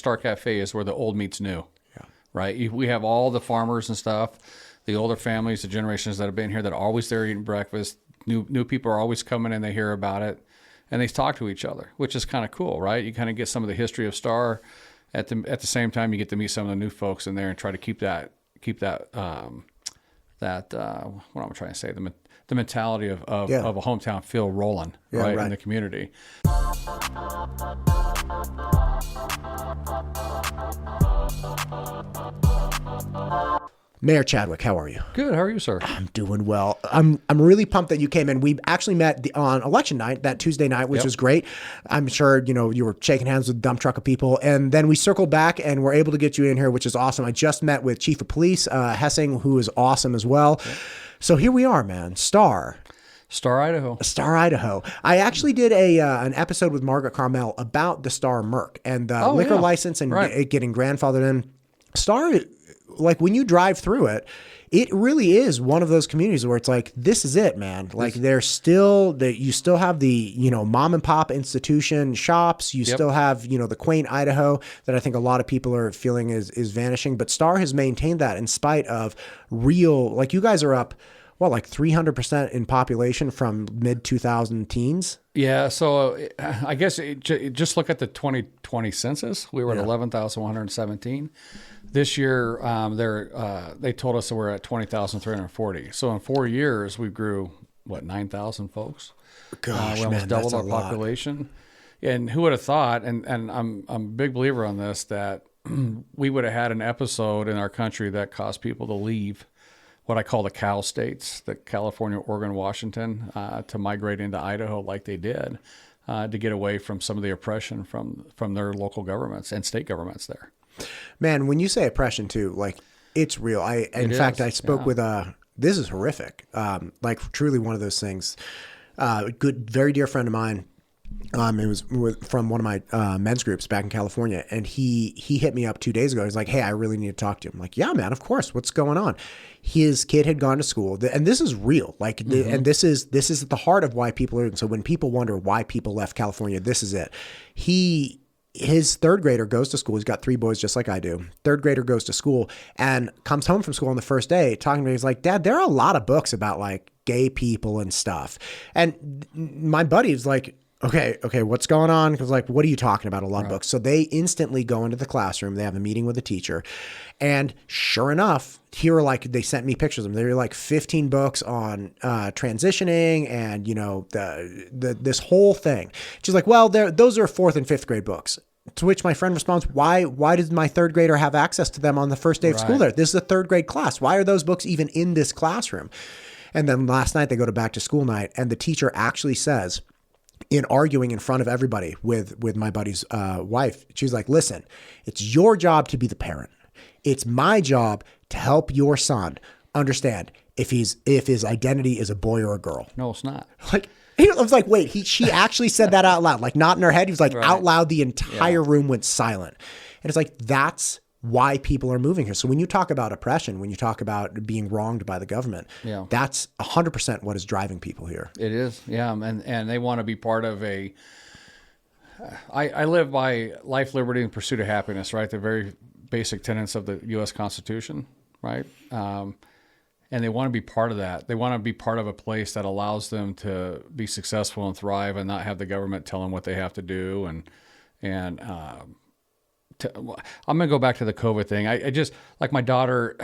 Star Cafe is where the old meets new. Yeah. Right? We have all the farmers and stuff, the older families, the generations that have been here that are always there eating breakfast. New people are always coming in, they hear about it, and they talk to each other, which is kind of cool, right? You kind of get some of the history of Star. At the same time, you get to meet some of the new folks in there and try to keep that what am I trying to say, the mentality of a hometown feel rolling, right, in the community. Mayor Chadwick, how are you? Good. How are you, sir? I'm doing well. I'm really pumped that you came in. We actually met on election night, that Tuesday night, which was great. I'm sure, you were shaking hands with a dump truck of people. And then we circled back and were able to get you in here, which is awesome. I just met with Chief of Police, Hessing, who is awesome as well. Okay. So here we are, man. Star, Idaho. I actually did an episode with Margaret Carmel about the Star Merc and the liquor license and it getting grandfathered in. Star, like when you drive through it, it really is one of those communities where it's like, this is it, man. Like you still have the, mom and pop institution shops. You still have, the quaint Idaho that I think a lot of people are feeling is vanishing. But Star has maintained that in spite of real, like you guys are up, like 300% in population from mid-2000 teens? Yeah, so I guess just look at the 2020 census. We were at 11,117. This year, they told us that we're at 20,340. So in 4 years, we grew, 9,000 folks? Gosh, we almost doubled our population. And who would have thought, and I'm a big believer on this, that we would have had an episode in our country that caused people to leave what I call the Cal states, the California, Oregon, Washington, to migrate into Idaho like they did, to get away from some of the oppression from their local governments and state governments there. Man, when you say oppression too, like it's real. In fact, I spoke with this is horrific. Like truly one of those things. Good, very dear friend of mine. It was from one of my men's groups back in California, and he hit me up 2 days ago. He's like, "Hey, I really need to talk to you." I'm like, "Yeah, man, of course. What's going on?" His kid had gone to school, and this is real. Like, and this is at the heart of why people are. So when people wonder why people left California, this is it. His third grader goes to school. He's got 3 boys just like I do. Third grader goes to school and comes home from school on the first day talking to me. He's like, "Dad, there are a lot of books about like gay people and stuff." And my buddy's like, Okay, what's going on? Because like, what are you talking about? A lot of books. So they instantly go into the classroom. They have a meeting with the teacher. And sure enough, they sent me pictures of them. They were like 15 books on transitioning and, this whole thing. She's like, well, those are 4th and 5th grade books. To which my friend responds, why did my 3rd grader have access to them on the first day of school there? This is a 3rd grade class. Why are those books even in this classroom? And then last night they go to back to school night and the teacher actually says, in arguing in front of everybody with my buddy's wife, she's like, "Listen, it's your job to be the parent. It's my job to help your son understand if his identity is a boy or a girl." No, it's not. Like, I was like, wait, she actually said that out loud, like not in her head. He was like out loud. The entire room went silent. And it's like, that's why people are moving here. So when you talk about oppression, when you talk about being wronged by the government, that's 100% what is driving people here. It is. Yeah. And they want to be part of I live by life, liberty, and pursuit of happiness, right? The very basic tenets of the U.S. Constitution, right? And they want to be part of that. They want to be part of a place that allows them to be successful and thrive and not have the government tell them what they have to do. I'm going to go back to the COVID thing. I just, like my daughter,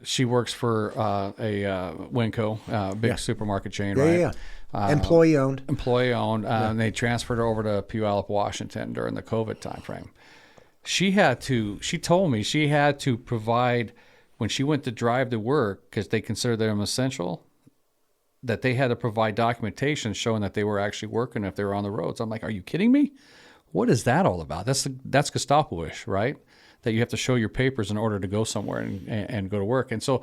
she works for a Winco, big supermarket chain, right? Yeah. Employee owned. And they transferred her over to Puyallup, Washington during the COVID timeframe. She told me she had to provide, when she went to drive to work, because they consider them essential, that they had to provide documentation showing that they were actually working if they were on the roads. I'm like, are you kidding me? What is that all about? That's Gestapo-ish, right? That you have to show your papers in order to go somewhere and go to work. And so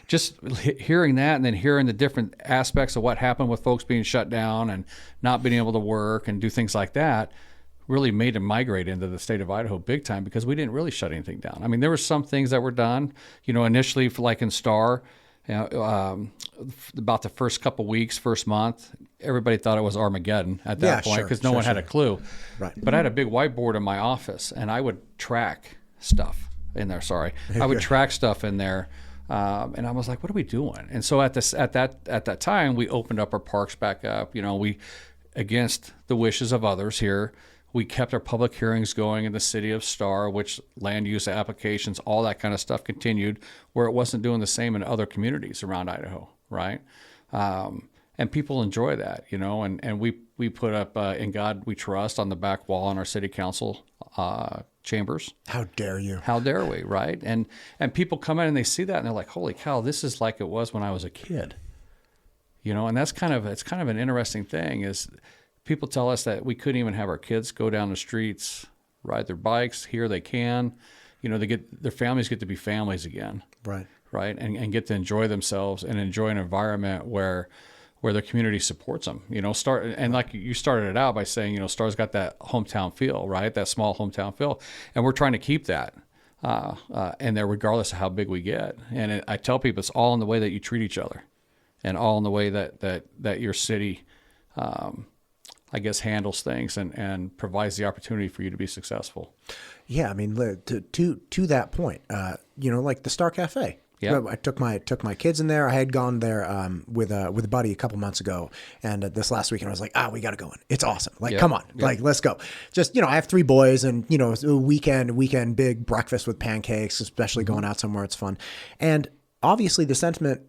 just hearing that and then hearing the different aspects of what happened with folks being shut down and not being able to work and do things like that really made them migrate into the state of Idaho big time, because we didn't really shut anything down. I mean, there were some things that were done, initially, like in Star, About the first couple weeks, first month, everybody thought it was Armageddon at that point because no one had a clue. Right. But I had a big whiteboard in my office, and I would track stuff in there. I would track stuff in there, and I was like, "What are we doing?" And so at that time, we opened up our parks back up. We, against the wishes of others here, we kept our public hearings going in the city of Star, which land use applications, all that kind of stuff continued, where it wasn't doing the same in other communities around Idaho, right? And people enjoy that, and we put up In God We Trust on the back wall in our city council chambers. How dare you? How dare we, right? And people come in and they see that and they're like, holy cow, this is like it was when I was a kid. And it's kind of an interesting thing is people tell us that we couldn't even have our kids go down the streets, ride their bikes. Here they can. Their families get to be families again. Right. Right. And get to enjoy themselves and enjoy an environment where their community supports them. Like you started it out by saying, Star's got that hometown feel, right? That small hometown feel. And we're trying to keep that in there regardless of how big we get. And I tell people it's all in the way that you treat each other and all in the way that your city handles things and provides the opportunity for you to be successful. Yeah, I mean, to that point, like the Star Cafe. Yeah, I took my kids in there. I had gone there with a buddy a couple months ago, and this last weekend I was like, we got to go in. It's awesome. Like, come on, like let's go. Just I have 3 boys, and a weekend big breakfast with pancakes, especially going out somewhere. It's fun, and obviously the sentiment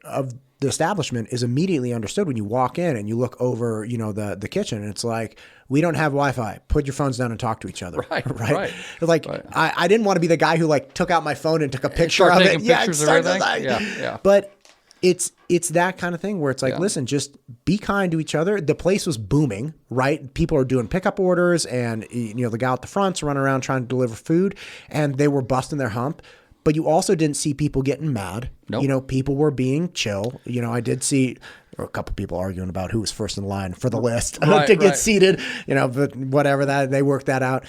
of the establishment is immediately understood when you walk in and you look over, the kitchen, and it's like, we don't have Wi-Fi. Put your phones down and talk to each other. Right. Like, right. I didn't want to be the guy who like took out my phone and took a picture of it. Pictures of everything. Yeah. But it's that kind of thing where it's like, listen, just be kind to each other. The place was booming, right? People are doing pickup orders, and the guy at the front's running around trying to deliver food, and they were busting their hump. But you also didn't see people getting mad. Nope. People were being chill. I did see a couple people arguing about who was first in line for the list to get seated, but whatever, that they worked that out.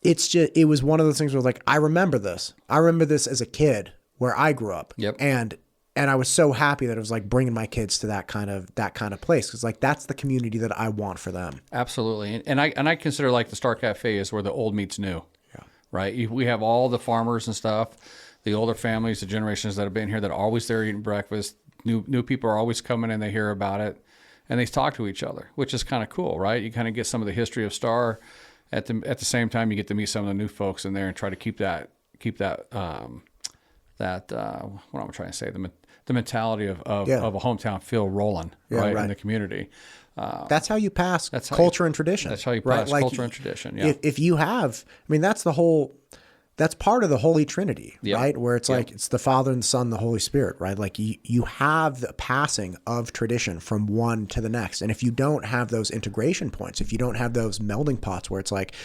It was one of those things where like, I remember this. I remember this as a kid where I grew up. Yep. And I was so happy that it was like bringing my kids to that kind of place. Cause like, that's the community that I want for them. Absolutely. And I consider like the Star Cafe is where the old meets new. Yeah. Right. We have all the farmers and stuff, the older families, the generations that have been here that are always there eating breakfast. New people are always coming in, they hear about it, and they talk to each other, which is kind of cool, right? You kind of get some of the history of Star. At the same time, you get to meet some of the new folks in there and try to keep that what am I trying to say, the mentality of a hometown feel rolling, right, in the community. That's how you pass culture and tradition. That's how you pass culture and tradition. Yeah. If you have, that's part of the Holy Trinity, right? Where it's like, it's the Father and the Son, and the Holy Spirit, right? Like you have the passing of tradition from one to the next. And if you don't have those integration points, if you don't have those melding pots where it's like,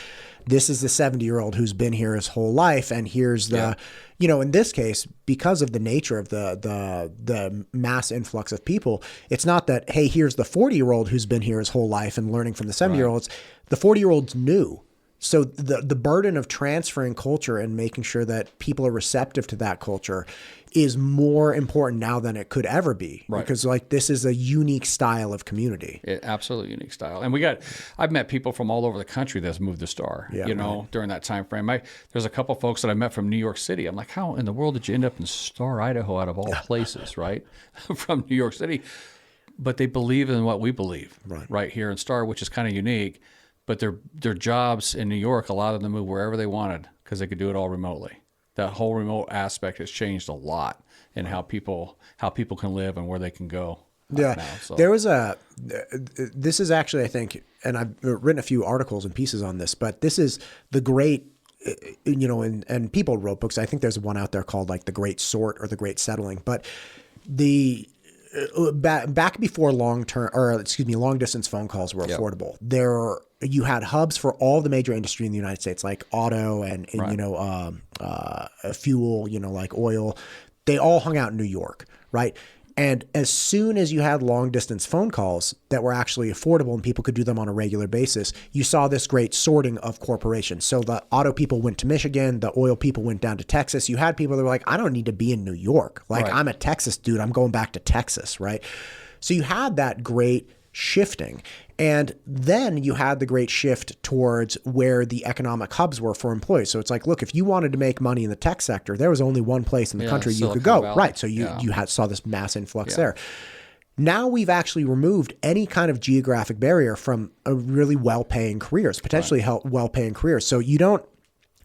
this is the 70-year-old who's been here his whole life, and here's the, in this case, because of the nature of the mass influx of people, it's not that, hey, here's the 40-year-old who's been here his whole life and learning from the 70-year-olds. The 40-year-old's new. So the burden of transferring culture and making sure that people are receptive to that culture is more important now than it could ever be. Right. Because like, this is a unique style of community. Absolutely unique style. And I've met people from all over the country that's moved to Star, during that time frame. There's a couple folks that I met from New York City. I'm like, how in the world did you end up in Star, Idaho, out of all places, right? From New York City. But they believe in what we believe right here in Star, which is kind of unique. But their jobs in New York allowed them to move wherever they wanted because they could do it all remotely. That whole remote aspect has changed a lot in how people can live and where they can go. Now, so. There was this is actually, I think, and I've written a few articles and pieces on this, but this is the great, and people wrote books. I think there's one out there called like The Great Sort or The Great Settling, but back before long distance phone calls were affordable. You had hubs for all the major industry in the United States, like auto and fuel, like oil. They all hung out in New York, right? And as soon as you had long distance phone calls that were actually affordable and people could do them on a regular basis, you saw this great sorting of corporations. So the auto people went to Michigan, the oil people went down to Texas. You had people that were like, I don't need to be in New York. Like, I'm a Texas dude. I'm going back to Texas, right? So you had that great shifting. And then you had the great shift towards where the economic hubs were for employees. So it's like, look, if you wanted to make money in the tech sector, there was only one place in the country you could go. Valley. Right. So you saw this mass influx there. Now we've actually removed any kind of geographic barrier from a really well-paying careers, potentially well-paying careers. So you don't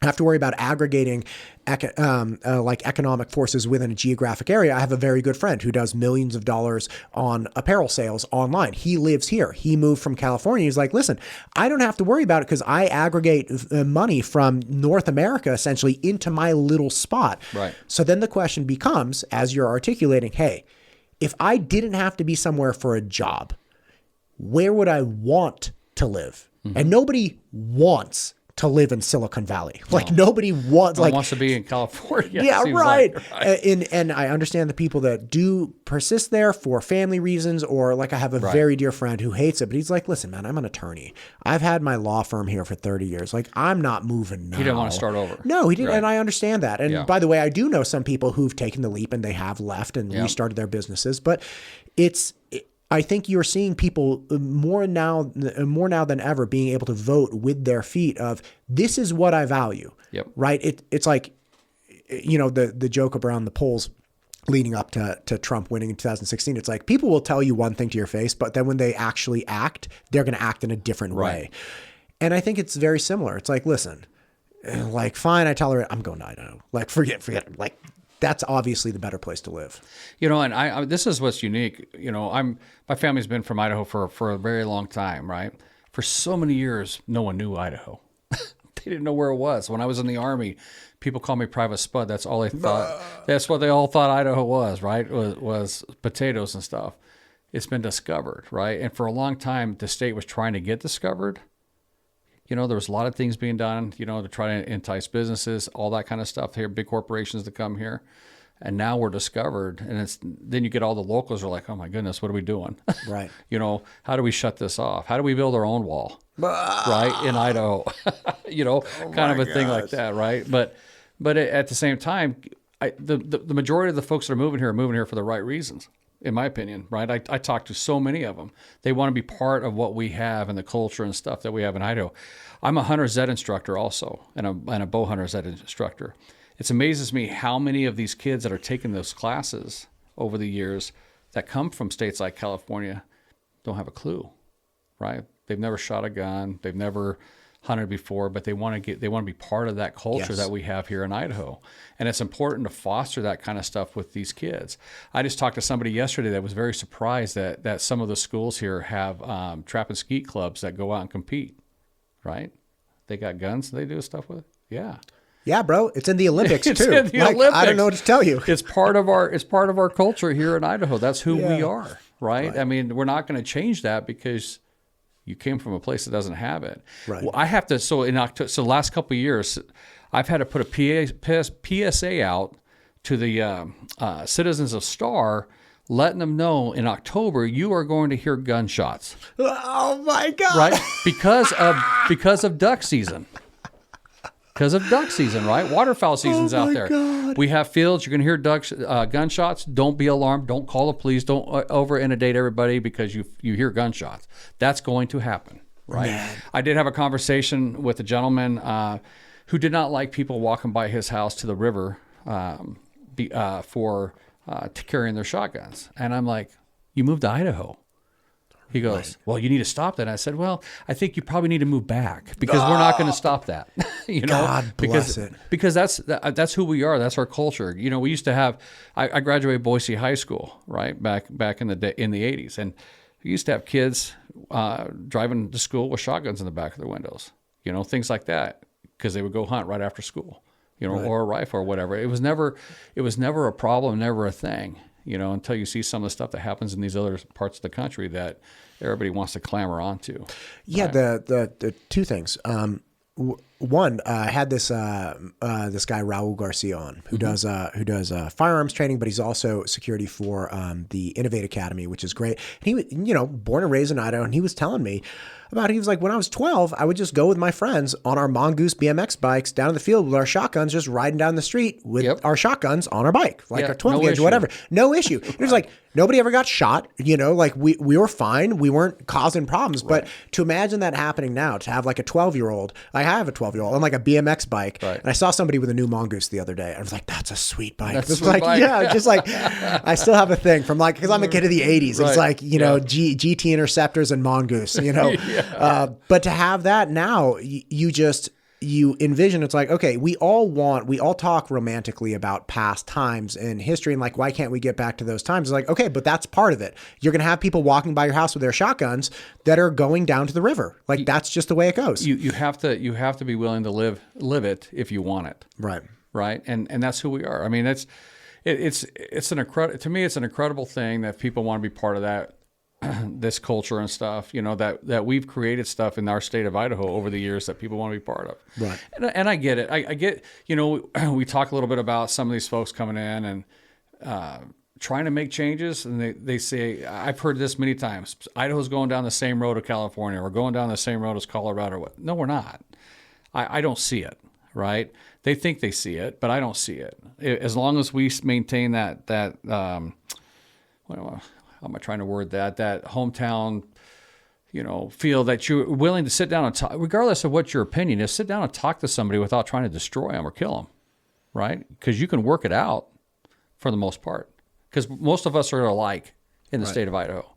have to worry about aggregating like economic forces within a geographic area. I have a very good friend who does millions of dollars on apparel sales online. He lives here. He moved from California. He's like, listen, I don't have to worry about it because I aggregate money from North America essentially into my little spot. Right. So then the question becomes, as you're articulating, hey, if I didn't have to be somewhere for a job, where would I want to live? Mm-hmm. And nobody wants to live in Silicon Valley. Like nobody wants, wants to be in California. Yeah, right. And I understand the people that do persist there for family reasons, or like I have a very dear friend who hates it, but he's like, listen, man, I'm an attorney. I've had my law firm here for 30 years. Like, I'm not moving now. He didn't want to start over. No, he didn't. Right. And I understand that. And by the way, I do know some people who've taken the leap and they have left and restarted their businesses, but I think you're seeing people more now than ever being able to vote with their feet of, this is what I value, right? It's like, the joke around the polls leading up to Trump winning in 2016. It's like, people will tell you one thing to your face, but then when they actually act, they're going to act in a different way. And I think it's very similar. It's like, listen, like, fine, I tolerate, I'm going to Idaho. Like, forget it. Like, that's obviously the better place to live. And I this is what's unique. My family's been from Idaho for a very long time, right? For so many years, no one knew Idaho. They didn't know where it was. When I was in the Army, people called me Private Spud. That's all they thought. That's what they all thought Idaho was, right? Was potatoes and stuff. It's been discovered, right? And for a long time, the state was trying to get discovered. There was a lot of things being done, to try to entice businesses, all that kind of stuff here, big corporations to come here. And now we're discovered. And then you get all the locals are like, oh my goodness, what are we doing? Right. How do we shut this off? How do we build our own wall? Right. In Idaho, kind of a thing like that. Right. But at the same time, the majority of the folks that are moving here for the right reasons. In my opinion, right? I talk to so many of them. They want to be part of what we have and the culture and stuff that we have in Idaho. I'm a hunter's ed instructor also, and a bow hunter's ed instructor. It amazes me how many of these kids that are taking those classes over the years that come from states like California don't have a clue, right? They've never shot a gun. They've never hunted before, but they want to be part of that culture that we have here in Idaho. And it's important to foster that kind of stuff with these kids. I just talked to somebody yesterday that was very surprised that some of the schools here have trap and skeet clubs that go out and compete, right? They got guns they do stuff with. Yeah. Yeah, bro. It's in the Olympics too. In the Olympics. I don't know what to tell you. It's part of our culture here in Idaho. That's who we are, right? I mean, we're not going to change that because you came from a place that doesn't have it. Right. Well, I have to. So in October, the last couple of years, I've had to put a PSA out to the citizens of Star, letting them know in October you are going to hear gunshots. Oh my God! Right, because of duck season. Because of duck season, right? Waterfowl season's out there. God. We have fields. You're going to hear gunshots. Don't be alarmed. Don't call the police. Don't over-inundate everybody because you hear gunshots. That's going to happen, right? Man. I did have a conversation with a gentleman who did not like people walking by his house to the river for carrying their shotguns. And I'm like, you moved to Idaho. He goes, well, you need to stop that. And I said, well, I think you probably need to move back because we're not going to stop that. God bless it. Because that's who we are. That's our culture. We used to have. I graduated Boise High School, right, back in the 80s, and we used to have kids driving to school with shotguns in the back of their windows. Things like that because they would go hunt right after school, or a rifle or whatever. It was never a problem, never a thing. Until you see some of the stuff that happens in these other parts of the country that everybody wants to clamor onto. Yeah, right? The two things. had this guy Raul Garcia on who does firearms training, but he's also security for the Innovate Academy, which is great. And he, born and raised in Idaho, and he was telling me about he was like, when I was 12, I would just go with my friends on our Mongoose BMX bikes down in the field with our shotguns, just riding down the street with our shotguns on our bike, like a 12 gauge or whatever. No issue. It was like nobody ever got shot. Like we were fine. We weren't causing problems. Right. But to imagine that happening now, to have like a 12-year-old, I have a 12-year-old on like a BMX bike, and I saw somebody with a new Mongoose the other day. I was like, that's a sweet bike. That's a sweet bike. Yeah, just like I still have a thing from like, because I'm a kid of the 80s. It's like, GT Interceptors and Mongoose, but to have that now, you envision, it's like, okay, we all talk romantically about past times in history and like, why can't we get back to those times? It's like, okay, but that's part of it. You're going to have people walking by your house with their shotguns that are going down to the river. Like that's just the way it goes. You have to be willing to live it if you want it. Right. Right. And that's who we are. I mean, it's an incredible thing that people want to be part of that. This culture and stuff, that we've created stuff in our state of Idaho over the years that people want to be part of. Right. And I get it. I get, we talk a little bit about some of these folks coming in and trying to make changes. And they say, I've heard this many times, Idaho's going down the same road as California. We're going down the same road as Colorado. No, we're not. I don't see it. Right. They think they see it, but I don't see it. As long as we maintain that how am I trying to word that hometown, feel that you're willing to sit down and talk, regardless of what your opinion is, sit down and talk to somebody without trying to destroy them or kill them, right? Because you can work it out for the most part. Because most of us are alike in the state of Idaho.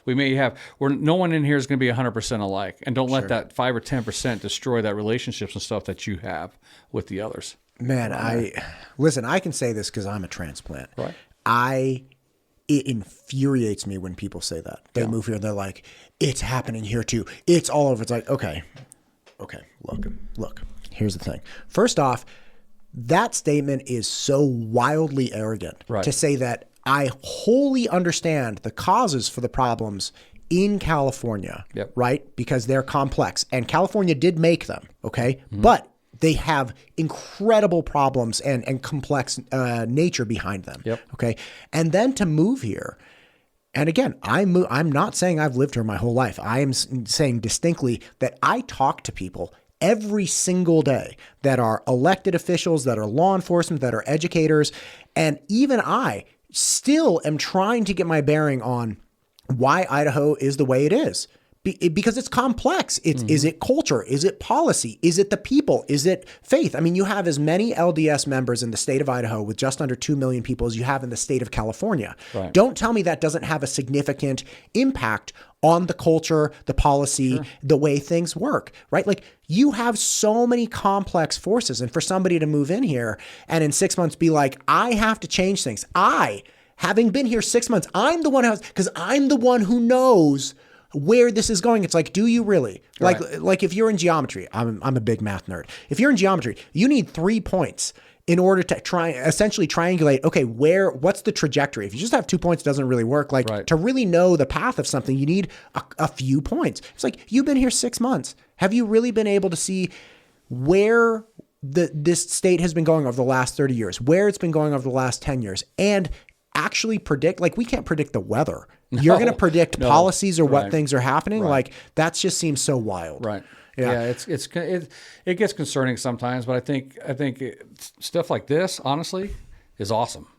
We may have, no one in here is going to be 100% alike. And don't let that 5 or 10% destroy that relationships and stuff that you have with the others. Man, I can say this because I'm a transplant. Right. It infuriates me when people say that. They move here and they're like, it's happening here too. It's all over. It's like, okay, look, here's the thing. First off, that statement is so wildly arrogant to say that I wholly understand the causes for the problems in California, right? Because they're complex and California did make them, okay? Mm-hmm. But they have incredible problems and complex nature behind them. Okay. And then to move here. And again, I'm not saying I've lived here my whole life. I am saying distinctly that I talk to people every single day that are elected officials, that are law enforcement, that are educators. And even I still am trying to get my bearing on why Idaho is the way it is. Because it's complex. Is it culture? Is it policy? Is it the people? Is it faith? I mean, you have as many LDS members in the state of Idaho with just under 2 million people as you have in the state of California. Right. Don't tell me that doesn't have a significant impact on the culture, the policy, the way things work, right? Like you have so many complex forces. And for somebody to move in here and in 6 months be like, I have to change things. Having been here 6 months, I'm the one who knows where this is going. It's like, do you really? Like if you're in geometry, I'm a big math nerd. If you're in geometry, you need 3 points in order to essentially triangulate, okay, what's the trajectory? If you just have 2 points, it doesn't really work. To really know the path of something, you need a few points. It's like, you've been here 6 months. Have you really been able to see where this state has been going over the last 30 years, where it's been going over the last 10 years, and actually predict? Like, we can't predict the weather. You're going to predict policies or what things are happening. Like, that just seems so wild. Right. Yeah. It gets concerning sometimes, but I think stuff like this, honestly, is awesome.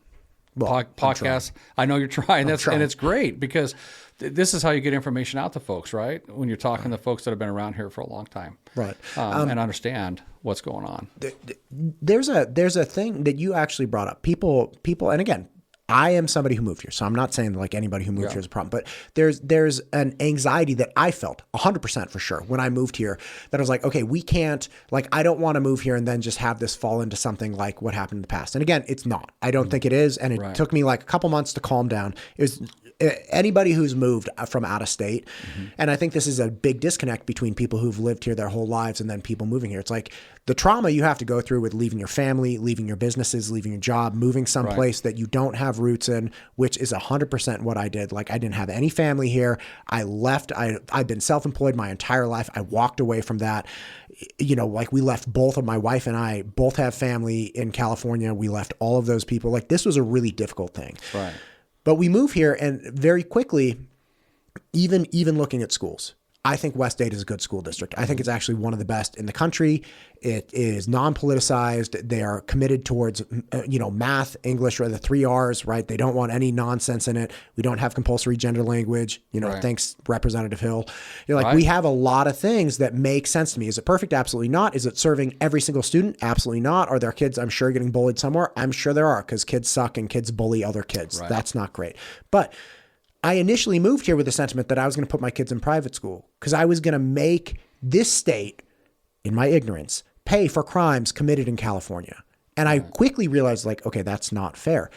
Well, podcasts. I know you're trying. And it's great because this is how you get information out to folks, right? When you're talking to folks that have been around here for a long time, right? And understand what's going on. There's a thing that you actually brought up. People, and again, I am somebody who moved here, so I'm not saying like anybody who moved here is a problem, but there's an anxiety that I felt 100% for sure when I moved here, that I was like, okay, we can't, like, I don't want to move here and then just have this fall into something like what happened in the past. And again, it's not. I don't think it is. And it took me like a couple months to calm down. It was anybody who's moved from out of state, and I think this is a big disconnect between people who've lived here their whole lives and then people moving here. It's like the trauma you have to go through with leaving your family, leaving your businesses, leaving your job, moving someplace that you don't have roots in, which is 100% what I did. Like I didn't have any family here. I left. I've been self-employed my entire life. I walked away from that. You know, like we left both of my wife and I both have family in California. We left all of those people. Like this was a really difficult thing. Right. But we move here and very quickly, even looking at schools, I think West Dade is a good school district. I think it's actually one of the best in the country. It is non-politicized. They are committed towards, math, English, or the 3 R's, right? They don't want any nonsense in it. We don't have compulsory gender language, thanks Representative Hill. We have a lot of things that make sense to me. Is it perfect? Absolutely not. Is it serving every single student? Absolutely not. Are there kids, I'm sure, getting bullied somewhere? I'm sure there are, because kids suck and kids bully other kids. Right. That's not great. But I initially moved here with the sentiment that I was going to put my kids in private school because I was going to make this state, in my ignorance, pay for crimes committed in California. And I quickly realized, okay, that's not fair.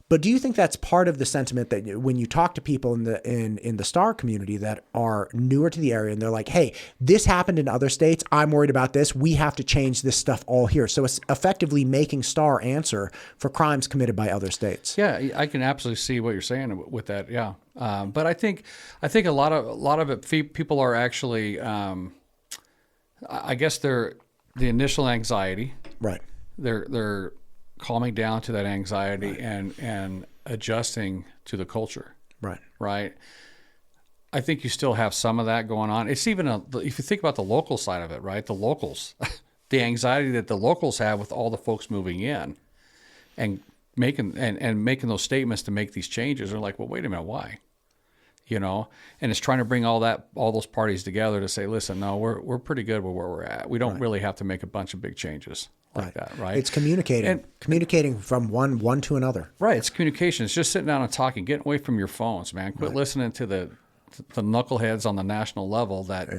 But do you think that's part of the sentiment that when you talk to people in the STAR community that are newer to the area and they're like, hey, this happened in other states. I'm worried about this. We have to change this stuff all here. So it's effectively making STAR answer for crimes committed by other states. Yeah, I can absolutely see what you're saying with that. Yeah. But I think a lot of it, people are actually, I guess the initial anxiety. Right. They're calming down to that anxiety and adjusting to the culture. Right. I think you still have some of that going on. It's even if you think about the local side of it, right? The locals, the anxiety that the locals have with all the folks moving in and making those statements to make these changes are like, well, wait a minute, why? And it's trying to bring all those parties together to say, listen, no, we're pretty good with where we're at. We don't really have to make a bunch of big changes like that, right? It's communicating from one to another. Right. It's communication. It's just sitting down and talking, getting away from your phones, man. Quit listening to the knuckleheads on the national level that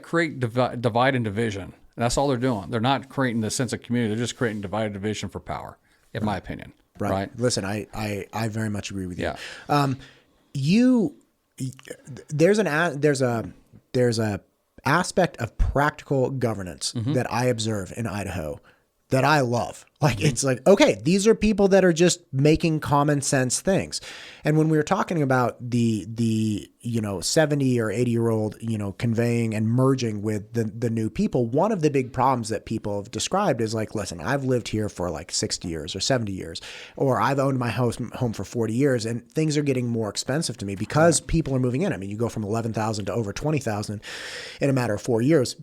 create divide and division. And that's all they're doing. They're not creating the sense of community. The're just creating divide and division for power, in my opinion. Right. Listen, I very much agree with you. Yeah. There's a aspect of practical governance that I observe in Idaho that I love. It's like, okay, these are people that are just making common sense things. And when we were talking about the 70 or 80-year-old, conveying and merging with the new people, one of the big problems that people have described is like, listen, I've lived here for 60 years or 70 years, or I've owned my home for 40 years and things are getting more expensive to me because people are moving in. I mean, you go from 11,000 to over 20,000 in a matter of 4 years.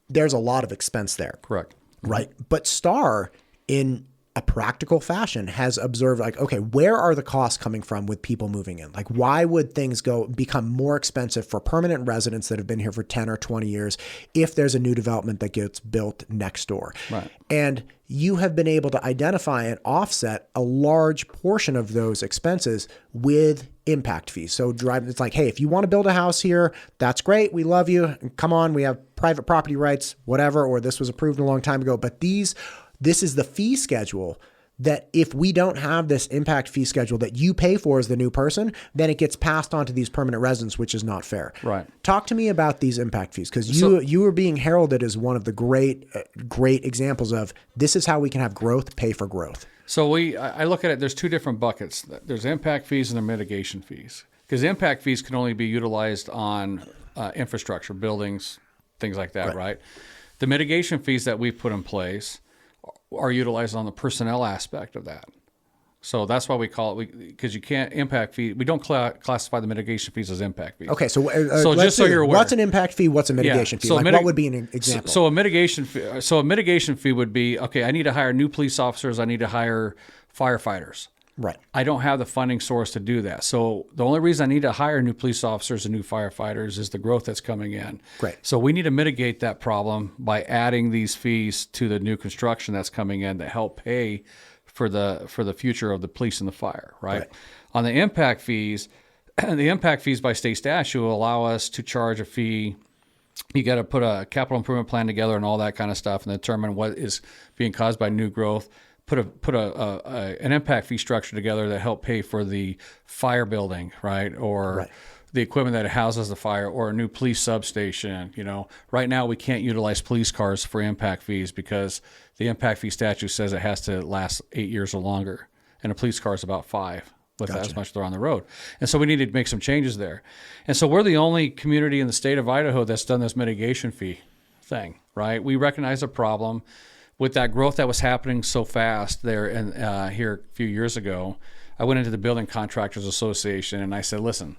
There's a lot of expense there. Correct. Right. But STAR, in a practical fashion, has observed okay, where are the costs coming from with people moving in? Why would things become more expensive for permanent residents that have been here for 10 or 20 years if there's a new development that gets built next door? Right. And you have been able to identify and offset a large portion of those expenses with impact fees. So it's like, hey, if you want to build a house here, that's great. We love you. Come on, we have private property rights, whatever, or this was approved a long time ago. But this is the fee schedule that if we don't have this impact fee schedule that you pay for as the new person, then it gets passed on to these permanent residents, which is not fair. Right. Talk to me about these impact fees, because you were being heralded as one of the great examples of this is how we can have growth pay for growth. So I look at it, there's two different buckets. There's impact fees and the mitigation fees. Because impact fees can only be utilized on infrastructure, buildings, things like that, right? The mitigation fees that we've put in place are utilized on the personnel aspect of that. So that's why we call it, because you can't impact fee. We don't classify the mitigation fees as impact fees. Okay, so just so you're aware, what's an impact fee? What's a mitigation fee? So what would be an example? So a mitigation fee would be, okay, I need to hire new police officers. I need to hire firefighters. Right. I don't have the funding source to do that. So the only reason I need to hire new police officers and new firefighters is the growth that's coming in. Great. So we need to mitigate that problem by adding these fees to the new construction that's coming in to help pay for the future of the police and the fire, right? On the impact fees by state statute will allow us to charge a fee. You got to put a capital improvement plan together and all that kind of stuff and determine what is being caused by new growth, an impact fee structure together that help pay for the fire building, right? Or the equipment that houses the fire, or a new police substation. Right now we can't utilize police cars for impact fees because the impact fee statute says it has to last 8 years or longer, and a police car is about 5 with as much they're on the road. And so we need to make some changes there. And so we're the only community in the state of Idaho that's done this mitigation fee thing, right? We recognize a problem with that growth that was happening so fast there and here a few years ago. I went into the Building Contractors Association and I said, listen,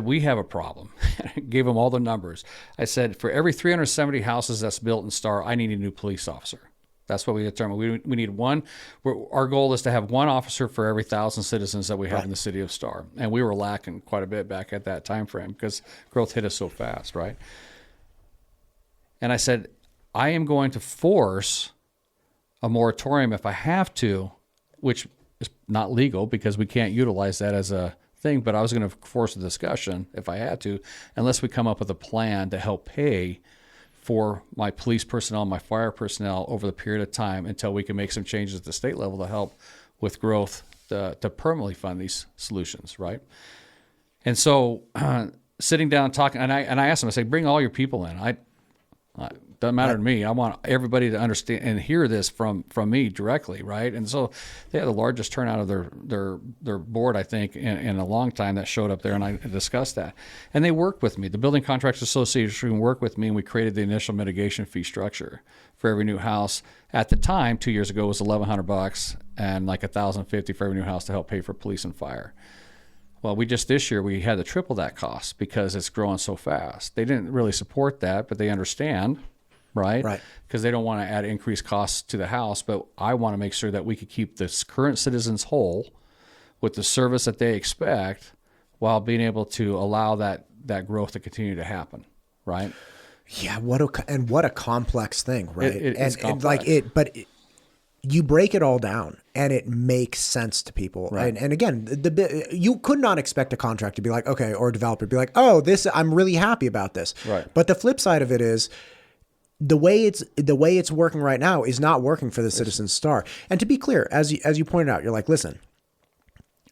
we have a problem. I gave them all the numbers. I said, for every 370 houses that's built in Star, I need a new police officer. That's what we determined. We need one. Our goal is to have one officer for every 1,000 citizens that we have in the city of Star. And we were lacking quite a bit back at that time frame because growth hit us so fast, right? And I said, I am going to force a moratorium if I have to, which is not legal because we can't utilize that as a thing, but I was going to force a discussion if I had to, unless we come up with a plan to help pay for my police personnel, my fire personnel over the period of time until we can make some changes at the state level to help with growth to permanently fund these solutions, right? And so sitting down talking, and I asked them, I say, bring all your people in. Doesn't matter to me. I want everybody to understand and hear this from me directly, right? And so they had the largest turnout of their board, I think, in a long time that showed up there, and I discussed that. And they worked with me. The Building Contractors Association worked with me, and we created the initial mitigation fee structure for every new house. At the time, 2 years ago, it was $1,100 and like $1,050 for every new house to help pay for police and fire. Well, this year we had to triple that cost because it's growing so fast. They didn't really support that, but they understand. Right? Because they don't want to add increased costs to the house, but I want to make sure that we could keep the current citizens whole with the service that they expect while being able to allow that growth to continue to happen, right? Yeah, what a complex thing, right? It's complex. But you break it all down and it makes sense to people. Right. And again, you could not expect a contract to be like, okay, or a developer to be like, oh, I'm really happy about this. Right. But the flip side of it is, the way it's working right now is not working for the Citizens Star. And to be clear, as you pointed out, you're like, listen,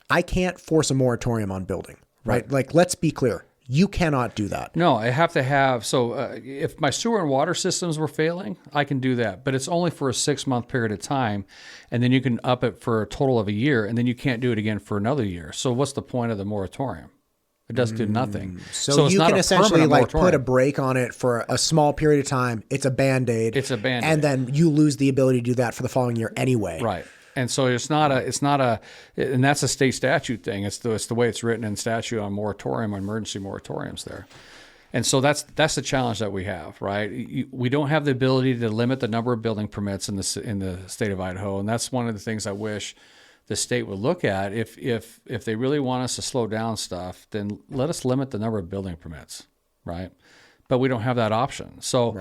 I can't force a moratorium on building, right? Like, let's be clear. You cannot do that. No, I have to have, if my sewer and water systems were failing, I can do that, but it's only for a 6-month period of time. And then you can up it for a total of a year, and then you can't do it again for another year. So what's the point of the moratorium? It does do nothing. So it's you not can essentially put a moratorium. break on it for a small period of time. It's a Band-Aid. It's a Band-Aid. And then you lose the ability to do that for the following year anyway. Right. And so and that's a state statute thing. It's the way it's written in statute on moratorium, on emergency moratoriums there. And so that's the challenge that we have, right? We don't have the ability to limit the number of building permits in the state of Idaho. And that's one of the things I wish the state would look at. If they really want us to slow down stuff, then let us limit the number of building permits, right? But we don't have that option. So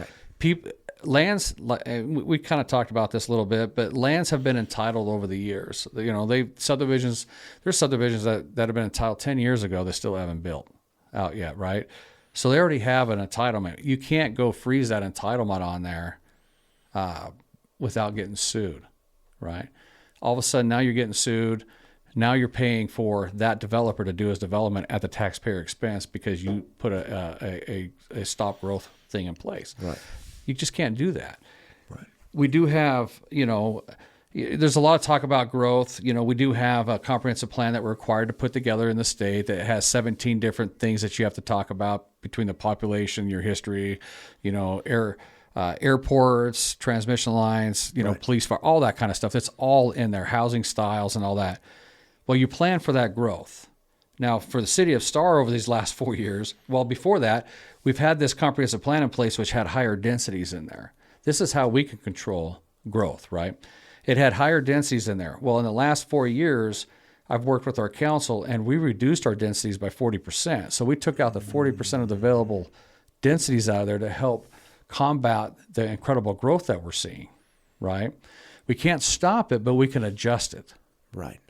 lands, we kind of talked about this a little bit, but lands have been entitled over the years. There's subdivisions that have been entitled 10 years ago that still haven't built out yet, right? So they already have an entitlement. You can't go freeze that entitlement on there without getting sued, right? All of a sudden, now you're getting sued. Now you're paying for that developer to do his development at the taxpayer expense because you put a stop growth thing in place. Right. You just can't do that. Right. We do have, there's a lot of talk about growth. We do have a comprehensive plan that we're required to put together in the state that has 17 different things that you have to talk about between the population, your history, airports, transmission lines, police, fire, all that kind of stuff. That's all in there, housing styles and all that. Well, you plan for that growth. Now, for the city of Star over these last 4 years, well, before that, we've had this comprehensive plan in place which had higher densities in there. This is how we can control growth, right? It had higher densities in there. Well, in the last 4 years, I've worked with our council, and we reduced our densities by 40%. So we took out the 40% of the available densities out of there to help combat the incredible growth that we're seeing, right? We can't stop it, but we can adjust it.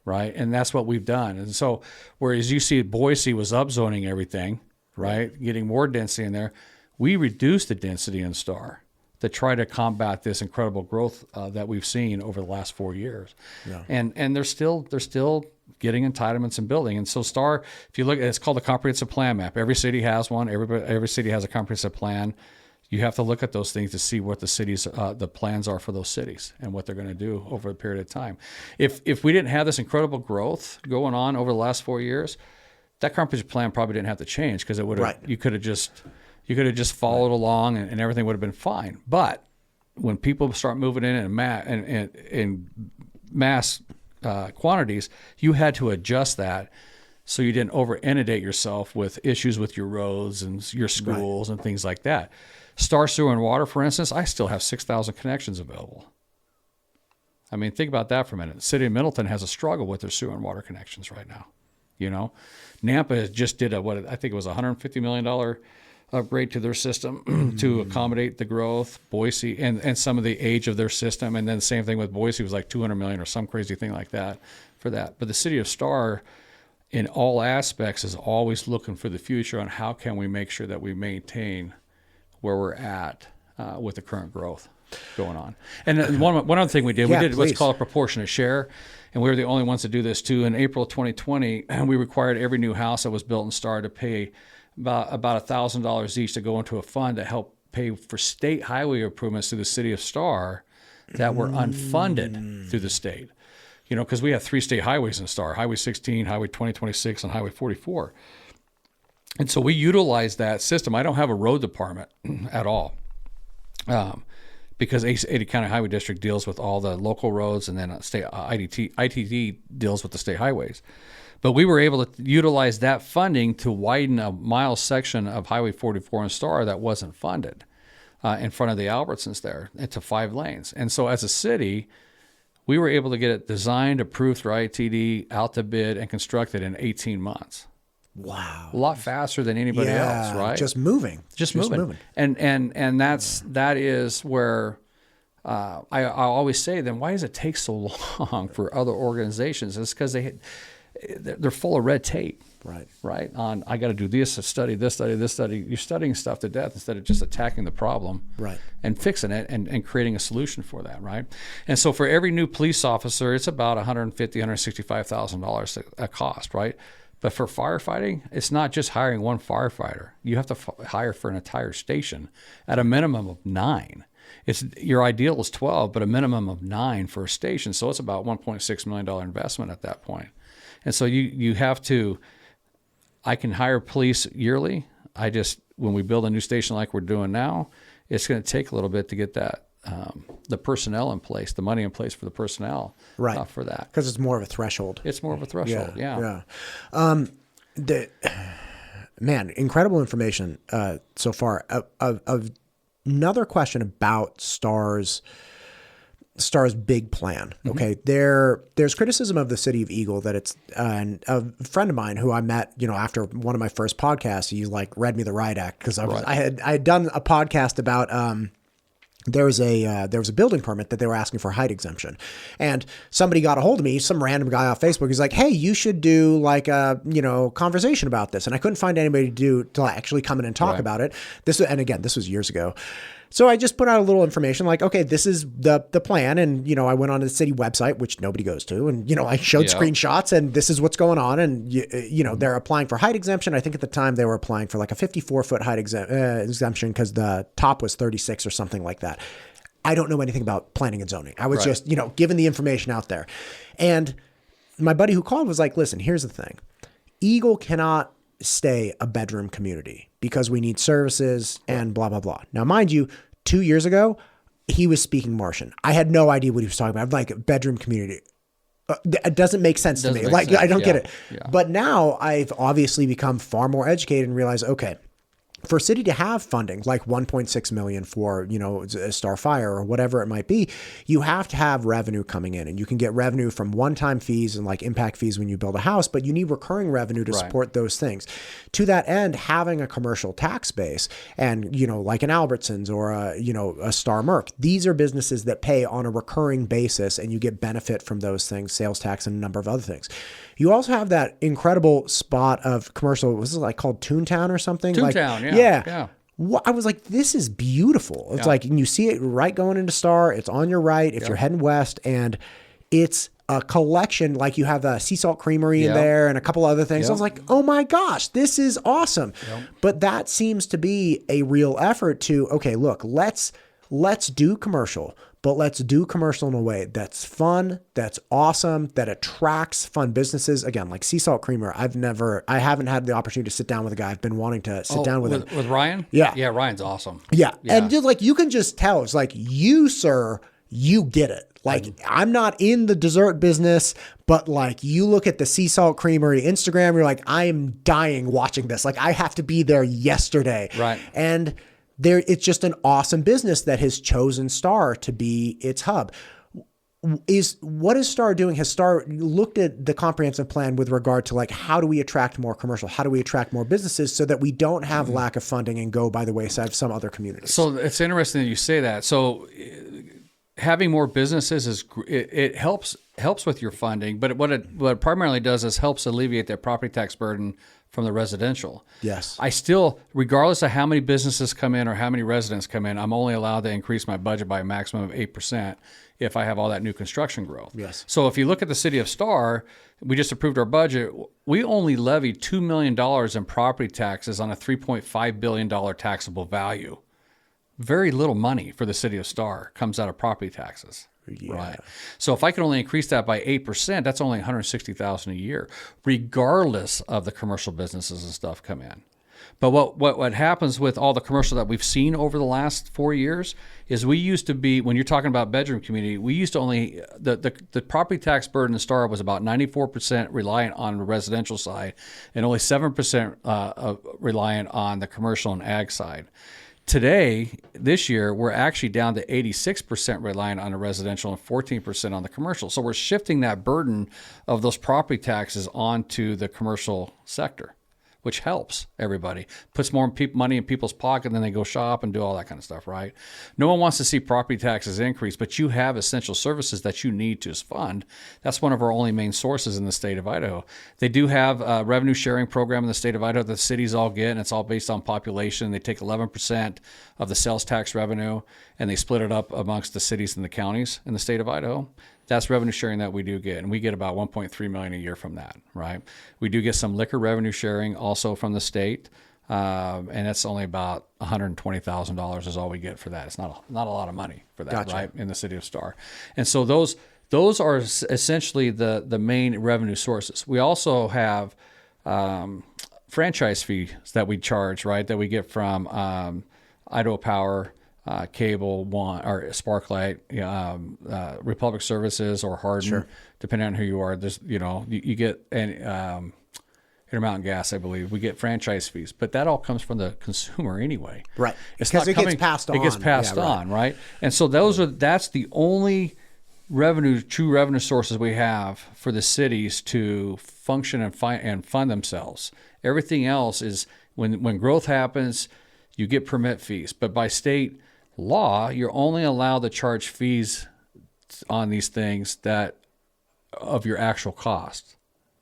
Right. And that's what we've done. And so, whereas you see Boise was upzoning everything, right? Getting more density in there, we reduced the density in Star to try to combat this incredible growth that we've seen over the last 4 years. Yeah. And they're still getting entitlements and building. And so STAR, if you look, it's called a comprehensive plan map. Every city has one. Every city has a comprehensive plan. You have to look at those things to see what the cities, the plans are for those cities and what they're going to do over a period of time. If we didn't have this incredible growth going on over the last 4 years, that comprehensive plan probably didn't have to change, because it would have, you could have just followed along and everything would have been fine. But when people start moving in mass quantities, you had to adjust that so you didn't over inundate yourself with issues with your roads and your schools and things like that. Star Sewer and Water, for instance, I still have 6,000 connections available. I mean, think about that for a minute. The city of Middleton has a struggle with their sewer and water connections right now. You know, Nampa just did I think it was $150 million upgrade to their system to accommodate the growth. Boise and some of the age of their system, and then the same thing with Boise was like $200 million or some crazy thing like that for that. But the city of Star, in all aspects, is always looking for the future on how can we make sure that we maintain where we're at with the current growth going on. And one other thing we did what's called a proportionate share, and we were the only ones to do this too. In April of 2020, we required every new house that was built in Star to pay about $1,000 each to go into a fund to help pay for state highway improvements to the city of Star that were unfunded through the state. You know, because we have 3 state highways in Star: Highway 16, Highway 2026, and Highway 44. And so we utilize that system. I don't have a road department at all, because Ada County Highway District deals with all the local roads, and then state ITD deals with the state highways. But we were able to utilize that funding to widen a mile section of Highway 44 in Star that wasn't funded in front of the Albertsons there into 5 lanes. And so as a city, we were able to get it designed, approved through ITD, out to bid, and constructed in 18 months. Wow. A lot faster than anybody else, right? Just moving. And that is where I always say, then why does it take so long for other organizations? It's because they're full of red tape. Right. On, I got to do this study. You're studying stuff to death instead of just attacking the problem and fixing it and creating a solution for that. Right. And so for every new police officer, it's about $150,000, $165,000 a cost. Right. But for firefighting, it's not just hiring one firefighter. You have to hire for an entire station at a minimum of 9. Your ideal is 12, but a minimum of 9 for a station. So it's about $1.6 million investment at that point. And so you have to, I can hire police yearly. When we build a new station like we're doing now, it's going to take a little bit to get that, the personnel in place, the money in place for the personnel for that. Because it's more of a threshold. It's more of a threshold, yeah. Man, incredible information so far. Another question about Star's big plan. Okay. There's criticism of the city of Eagle that it's, and a friend of mine who I met, after one of my first podcasts, he read me the riot act, because I had done a podcast about, there was a building permit that they were asking for height exemption, and somebody got a hold of me, some random guy off Facebook. He's like, "Hey, you should do a conversation about this." And I couldn't find anybody to actually come in and talk about it. This was years ago. So I just put out a little information like, okay, this is the plan. And, I went on to the city website, which nobody goes to. And, I showed screenshots, and this is what's going on. And, they're applying for height exemption. I think at the time they were applying for like a 54-foot height exemption because the top was 36 or something like that. I don't know anything about planning and zoning. I was just, given the information out there. And my buddy who called was like, listen, here's the thing. Eagle cannot stay a bedroom community because we need services and blah, blah, blah. Now, mind you, 2 years ago, he was speaking Martian. I had no idea what he was talking about. I'm like, a bedroom community. It doesn't make sense to me. I don't get it. Yeah. But now I've obviously become far more educated and realized, okay, for a city to have funding like $1.6 million for, a Star Fire or whatever it might be, you have to have revenue coming in, and you can get revenue from one-time fees and like impact fees when you build a house, but you need recurring revenue to support those things. To that end, having a commercial tax base and, like an Albertsons or a Star Merc, these are businesses that pay on a recurring basis, and you get benefit from those things, sales tax and a number of other things. You also have that incredible spot of commercial, was it called Toontown or something? Toontown, yeah. I was like, this is beautiful. It's like, and you see it right going into Star. It's on your right if you're heading west, and it's a collection. Like you have the Sea Salt Creamery in there and a couple other things. I was like, oh my gosh, this is awesome. But that seems to be a real effort to, okay, look, let's do commercial, but let's do commercial in a way that's fun, that's awesome, that attracts fun businesses. Again, like Sea Salt Creamer, I haven't had the opportunity to sit down with a guy. I've been wanting to sit down with him. With Ryan? Yeah. Yeah, Ryan's awesome. Yeah. And just like, you can just tell, it's like, you, sir, you get it. Like, I'm not in the dessert business, but like, you look at the Sea Salt Creamery Instagram, you're like, I am dying watching this. Like, I have to be there yesterday. Right. And it's just an awesome business that has chosen Star to be its hub. What is Star doing? Has Star looked at the comprehensive plan with regard to like, how do we attract more commercial? How do we attract more businesses so that we don't have lack of funding and go by the wayside of some other communities? So it's interesting that you say that. So having more businesses it helps with your funding, but what it primarily does is helps alleviate that property tax burden from the residential. Yes. I still, regardless of how many businesses come in or how many residents come in, I'm only allowed to increase my budget by a maximum of 8% if I have all that new construction growth. Yes. So if you look at the city of Star, we just approved our budget. We only levy $2 million in property taxes on a $3.5 billion taxable value. Very little money for the city of Star comes out of property taxes. Yeah. Right. So if I could only increase that by 8%, that's only $160,000 a year, regardless of the commercial businesses and stuff come in. But what happens with all the commercial that we've seen over the last 4 years is we used to be, when you're talking about bedroom community, we used to only, the property tax burden in Star was about 94% reliant on the residential side and only 7% reliant on the commercial and ag side. Today, this year, we're actually down to 86% reliant on the residential and 14% on the commercial. So we're shifting that burden of those property taxes onto the commercial sector, which helps everybody. Puts more money in people's pocket, and then they go shop and do all that kind of stuff, right? No one wants to see property taxes increase, but you have essential services that you need to fund. That's one of our only main sources in the state of Idaho. They do have a revenue sharing program in the state of Idaho that the cities all get, and it's all based on population. They take 11% of the sales tax revenue, and they split it up amongst the cities and the counties in the state of Idaho. That's revenue sharing that we do get, and we get about $1.3 million a year from that, right? We do get some liquor revenue sharing also from the state, and that's only about $120,000 is all we get for that. It's not a lot of money for that, Gotcha. right, in the city of Star. And so those are essentially the main revenue sources. We also have franchise fees that we charge, right, that we get from Idaho Power, Cable One or Sparklight, Republic Services or Hardin, depending on who you are. There's, you get Intermountain Gas, I believe. We get franchise fees, but that all comes from the consumer anyway. Right. It's because not coming, gets passed on. It gets passed on, right? And so that's the only true revenue sources we have for the cities to function and fund themselves. Everything else is when growth happens, you get permit fees, but by state law, you're only allowed to charge fees on these things that of your actual cost,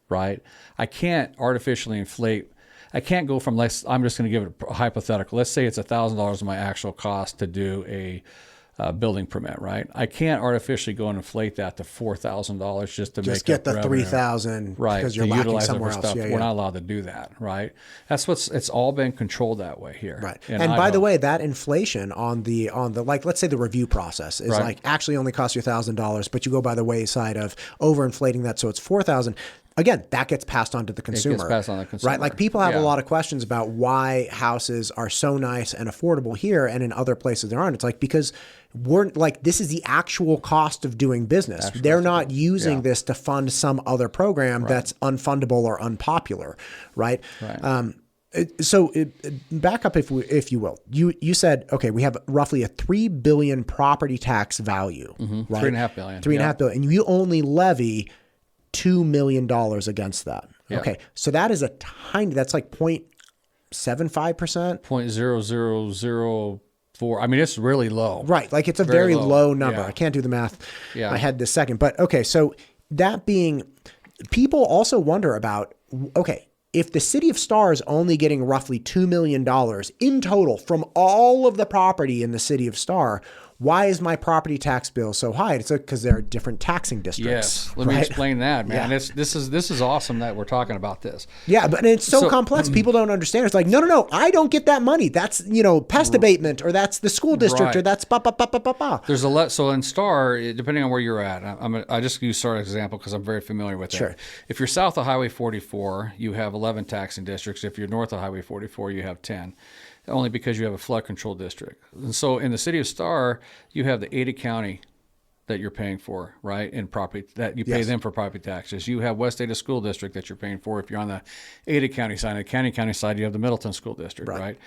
right? I can't artificially inflate. I can't go from I'm just going to give it a hypothetical. Let's say it's $1,000 of my actual cost to do a building permit, right? I can't artificially go and inflate that to $4,000 just to get the $3,000, right? Because you're lacking somewhere else. Yeah, we're not allowed to do that, right? It's all been controlled that way here, right? And by the way, that inflation on the like, let's say the review process is like actually only costs you $1,000, but you go by the wayside of overinflating that, so it's $4,000. Again, that gets passed on to the consumer. It gets passed on to the consumer. Right? Like people have a lot of questions about why houses are so nice and affordable here and in other places there aren't. It's like because we're like, this is the actual cost of doing business. They're not using this to fund some other program that's unfundable or unpopular, right? So back up if you will. You said, okay, we have roughly a $3 billion property tax value, right? $3.5 billion. $3.5 billion. And you only levy $2 million against that. Yeah. Okay. So that is that's like 0.75%. 0.0004. I mean, it's really low. Right. Like it's a very low number. Yeah. I can't do the math in my head this second. But okay. So that being, people also wonder about, okay, if the city of Star is only getting roughly $2 million in total from all of the property in the city of Star, why is my property tax bill so high? It's because there are different taxing districts. Yes, let me explain that, man. Yeah. This is awesome that we're talking about this. Yeah, but it's so complex. People don't understand. It's like, no, I don't get that money. That's pest abatement, or that's the school district, or that's ba ba ba ba ba ba. There's a lot. So in Star, depending on where you're at, I just use Star as an example because I'm very familiar with it. Sure. If you're south of Highway 44, you have 11 taxing districts. If you're north of Highway 44, you have 10. Only because you have a flood control district. And so in the city of Star, you have the Ada County that you're paying for, right? In property that you pay them for property taxes. You have West Ada School District that you're paying for if you're on the Ada County side. On the County side, you have the Middleton School District, right?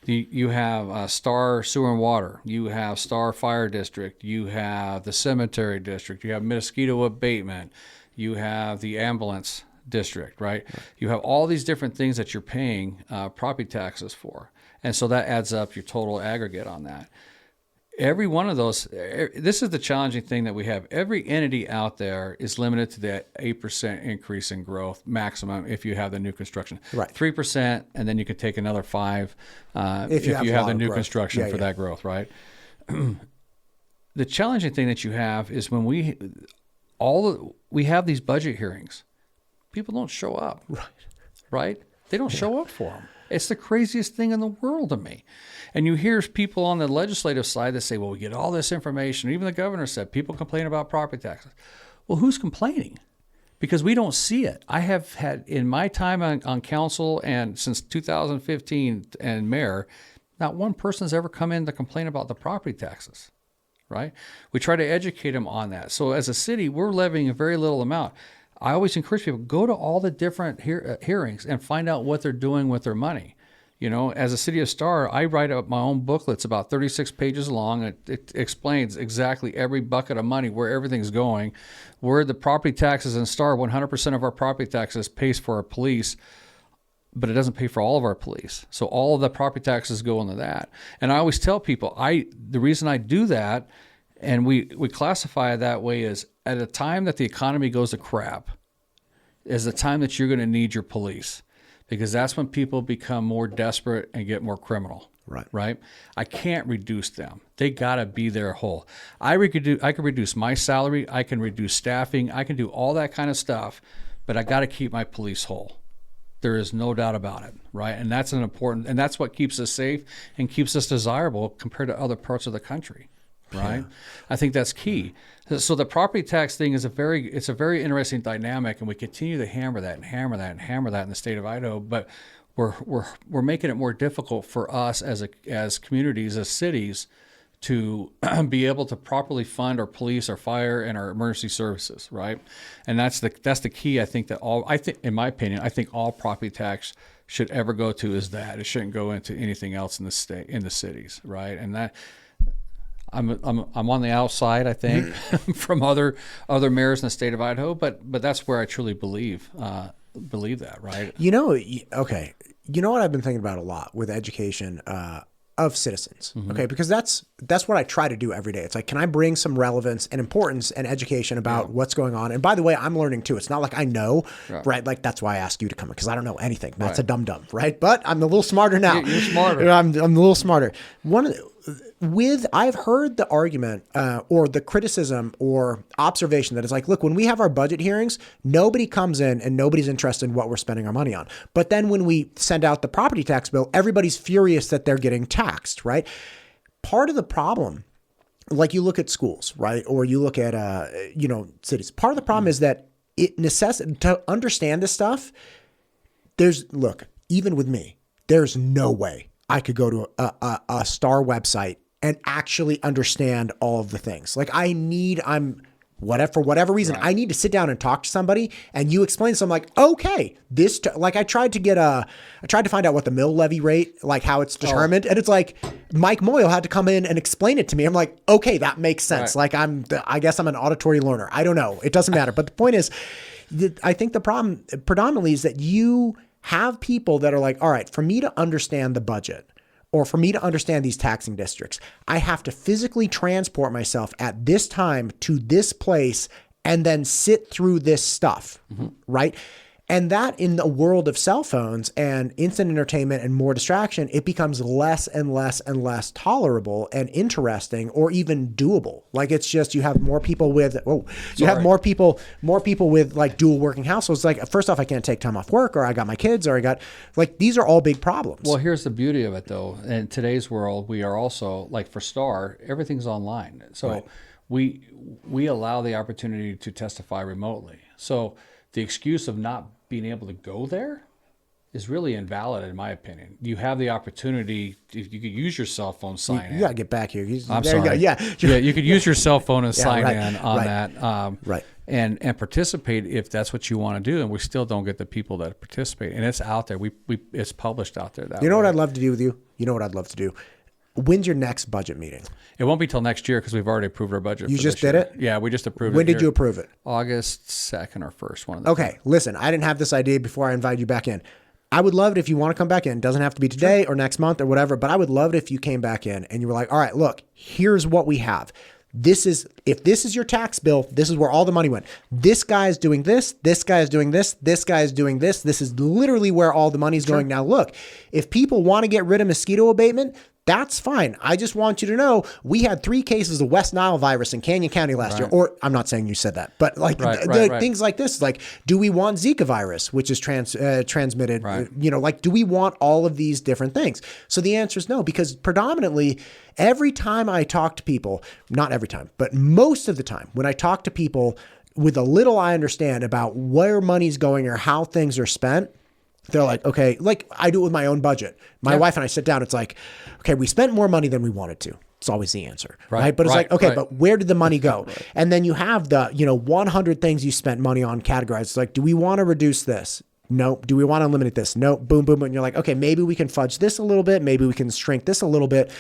You have Star Sewer and Water. You have Star Fire District. You have the Cemetery District. You have mosquito abatement. You have the ambulance district, right? You have all these different things that you're paying property taxes for. And so that adds up your total aggregate on that. Every one of those, this is the challenging thing that we have. Every entity out there is limited to that 8% increase in growth maximum if you have the new construction. Right. 3%, and then you can take another 5% if you have the new construction for that growth, right? The challenging thing that you have is when we have these budget hearings, people don't show up, right? They don't show up for them. It's the craziest thing in the world to me. And you hear people on the legislative side that say, well, we get all this information. Even the governor said people complain about property taxes. Well, who's complaining? Because we don't see it. I have had, in my time on council and since 2015 and mayor, not one person has ever come in to complain about the property taxes, right? We try to educate them on that. So as a city, we're levying a very little amount. I always encourage people, go to all the different hearings and find out what they're doing with their money. As a city of Star, I write up my own booklet. It's about 36 pages long. It explains exactly every bucket of money, where everything's going, where the property taxes in Star, 100% of our property taxes pays for our police, but it doesn't pay for all of our police. So all of the property taxes go into that. And I always tell people, the reason I do that, and we classify it that way, is at a time that the economy goes to crap is the time that you're going to need your police, because that's when people become more desperate and get more criminal. Right? I can't reduce them. They got to be there whole. I can reduce my salary. I can reduce staffing. I can do all that kind of stuff, but I got to keep my police whole. There is no doubt about it, right? And that's and that's what keeps us safe and keeps us desirable compared to other parts of the country. Right, yeah. I think that's key. So the property tax thing is a very interesting dynamic, and we continue to hammer that in the state of Idaho. But we're making it more difficult for us as communities, as cities, to be able to properly fund our police, our fire, and our emergency services. Right, and that's the key. I think in my opinion, I think all property tax should ever go to is that. It shouldn't go into anything else in the state, in the cities. Right, and that. I'm on the outside, I think, from other mayors in the state of Idaho, but that's where I truly believe that, right? Okay. You know what I've been thinking about a lot with education of citizens, okay? Because that's what I try to do every day. It's like, can I bring some relevance and importance and education about what's going on? And by the way, I'm learning too. It's not like I know, right? Like that's why I ask you to come in, because I don't know anything. That's a dum-dum, right? But I'm a little smarter now. You're smarter. I'm a little smarter. I've heard the argument or the criticism or observation that is like, look, when we have our budget hearings, nobody comes in and nobody's interested in what we're spending our money on. But then when we send out the property tax bill, everybody's furious that they're getting taxed, right? Part of the problem, like you look at schools, right? Or you look at, cities. Part of the problem is that to understand this stuff, even with me, there's no way I could go to a Star website and actually understand all of the things. Like for whatever reason, I need to sit down and talk to somebody, and you explain. So I'm like, okay, I tried to find out what the mill levy rate, like how it's determined. And it's like, Mike Moyle had to come in and explain it to me. I'm like, okay, that makes sense. Right. Like I guess I'm an auditory learner. I don't know. It doesn't matter. But the point is, I think the problem predominantly is that you have people that are like, all right, for me to understand the budget, or for me to understand these taxing districts, I have to physically transport myself at this time to this place and then sit through this stuff, right? And that in the world of cell phones and instant entertainment and more distraction, it becomes less and less and less tolerable and interesting or even doable. Like it's just, you have more people with, have more people with like dual working households. Like first off, I can't take time off work, or I got my kids, or I got like, these are all big problems. Well, here's the beauty of it though. In today's world, we are also like for Star, everything's online. So we allow the opportunity to testify remotely. So the excuse of not being able to go there is really invalid in my opinion. You have the opportunity, if you could use your cell phone, sign in. You gotta get back here. I'm sorry. Yeah, you could use your cell phone and sign in on that. And participate if that's what you want to do. And we still don't get the people that participate. And it's out there. It's published out there. You know what I'd love to do with you? You know what I'd love to do? When's your next budget meeting? It won't be till next year because we've already approved our budget. You just did it? Yeah, we just approved it. When did you approve it? August 2nd or 1st. One of the Okay, listen, I didn't have this idea before I invited you back in. I would love it if you want to come back in. It doesn't have to be today or next month or whatever, but I would love it if you came back in and you were like, all right, look, here's what we have. If this is your tax bill, this is where all the money went. This guy is doing this. This guy is doing this. This guy is doing this. This is literally where all the money's going. Now, look, if people want to get rid of mosquito abatement, that's fine. I just want you to know we had 3 cases of West Nile virus in Canyon County last year. Or I'm not saying you said that, but like things like this, like, do we want Zika virus, which is transmitted? Like, do we want all of these different things? So the answer is no, because predominantly every time I talk to people, not every time, but most of the time when I talk to people with a little I understand about where money's going or how things are spent, they're like, okay, like I do it with my own budget. My wife and I sit down. It's like, okay, we spent more money than we wanted to. It's always the answer, right? But it's like, okay, but where did the money go? And then you have the, 100 things you spent money on categorized. It's like, do we want to reduce this? Nope. Do we want to eliminate this? Nope. Boom, boom, boom. And you're like, okay, maybe we can fudge this a little bit. Maybe we can shrink this a little bit.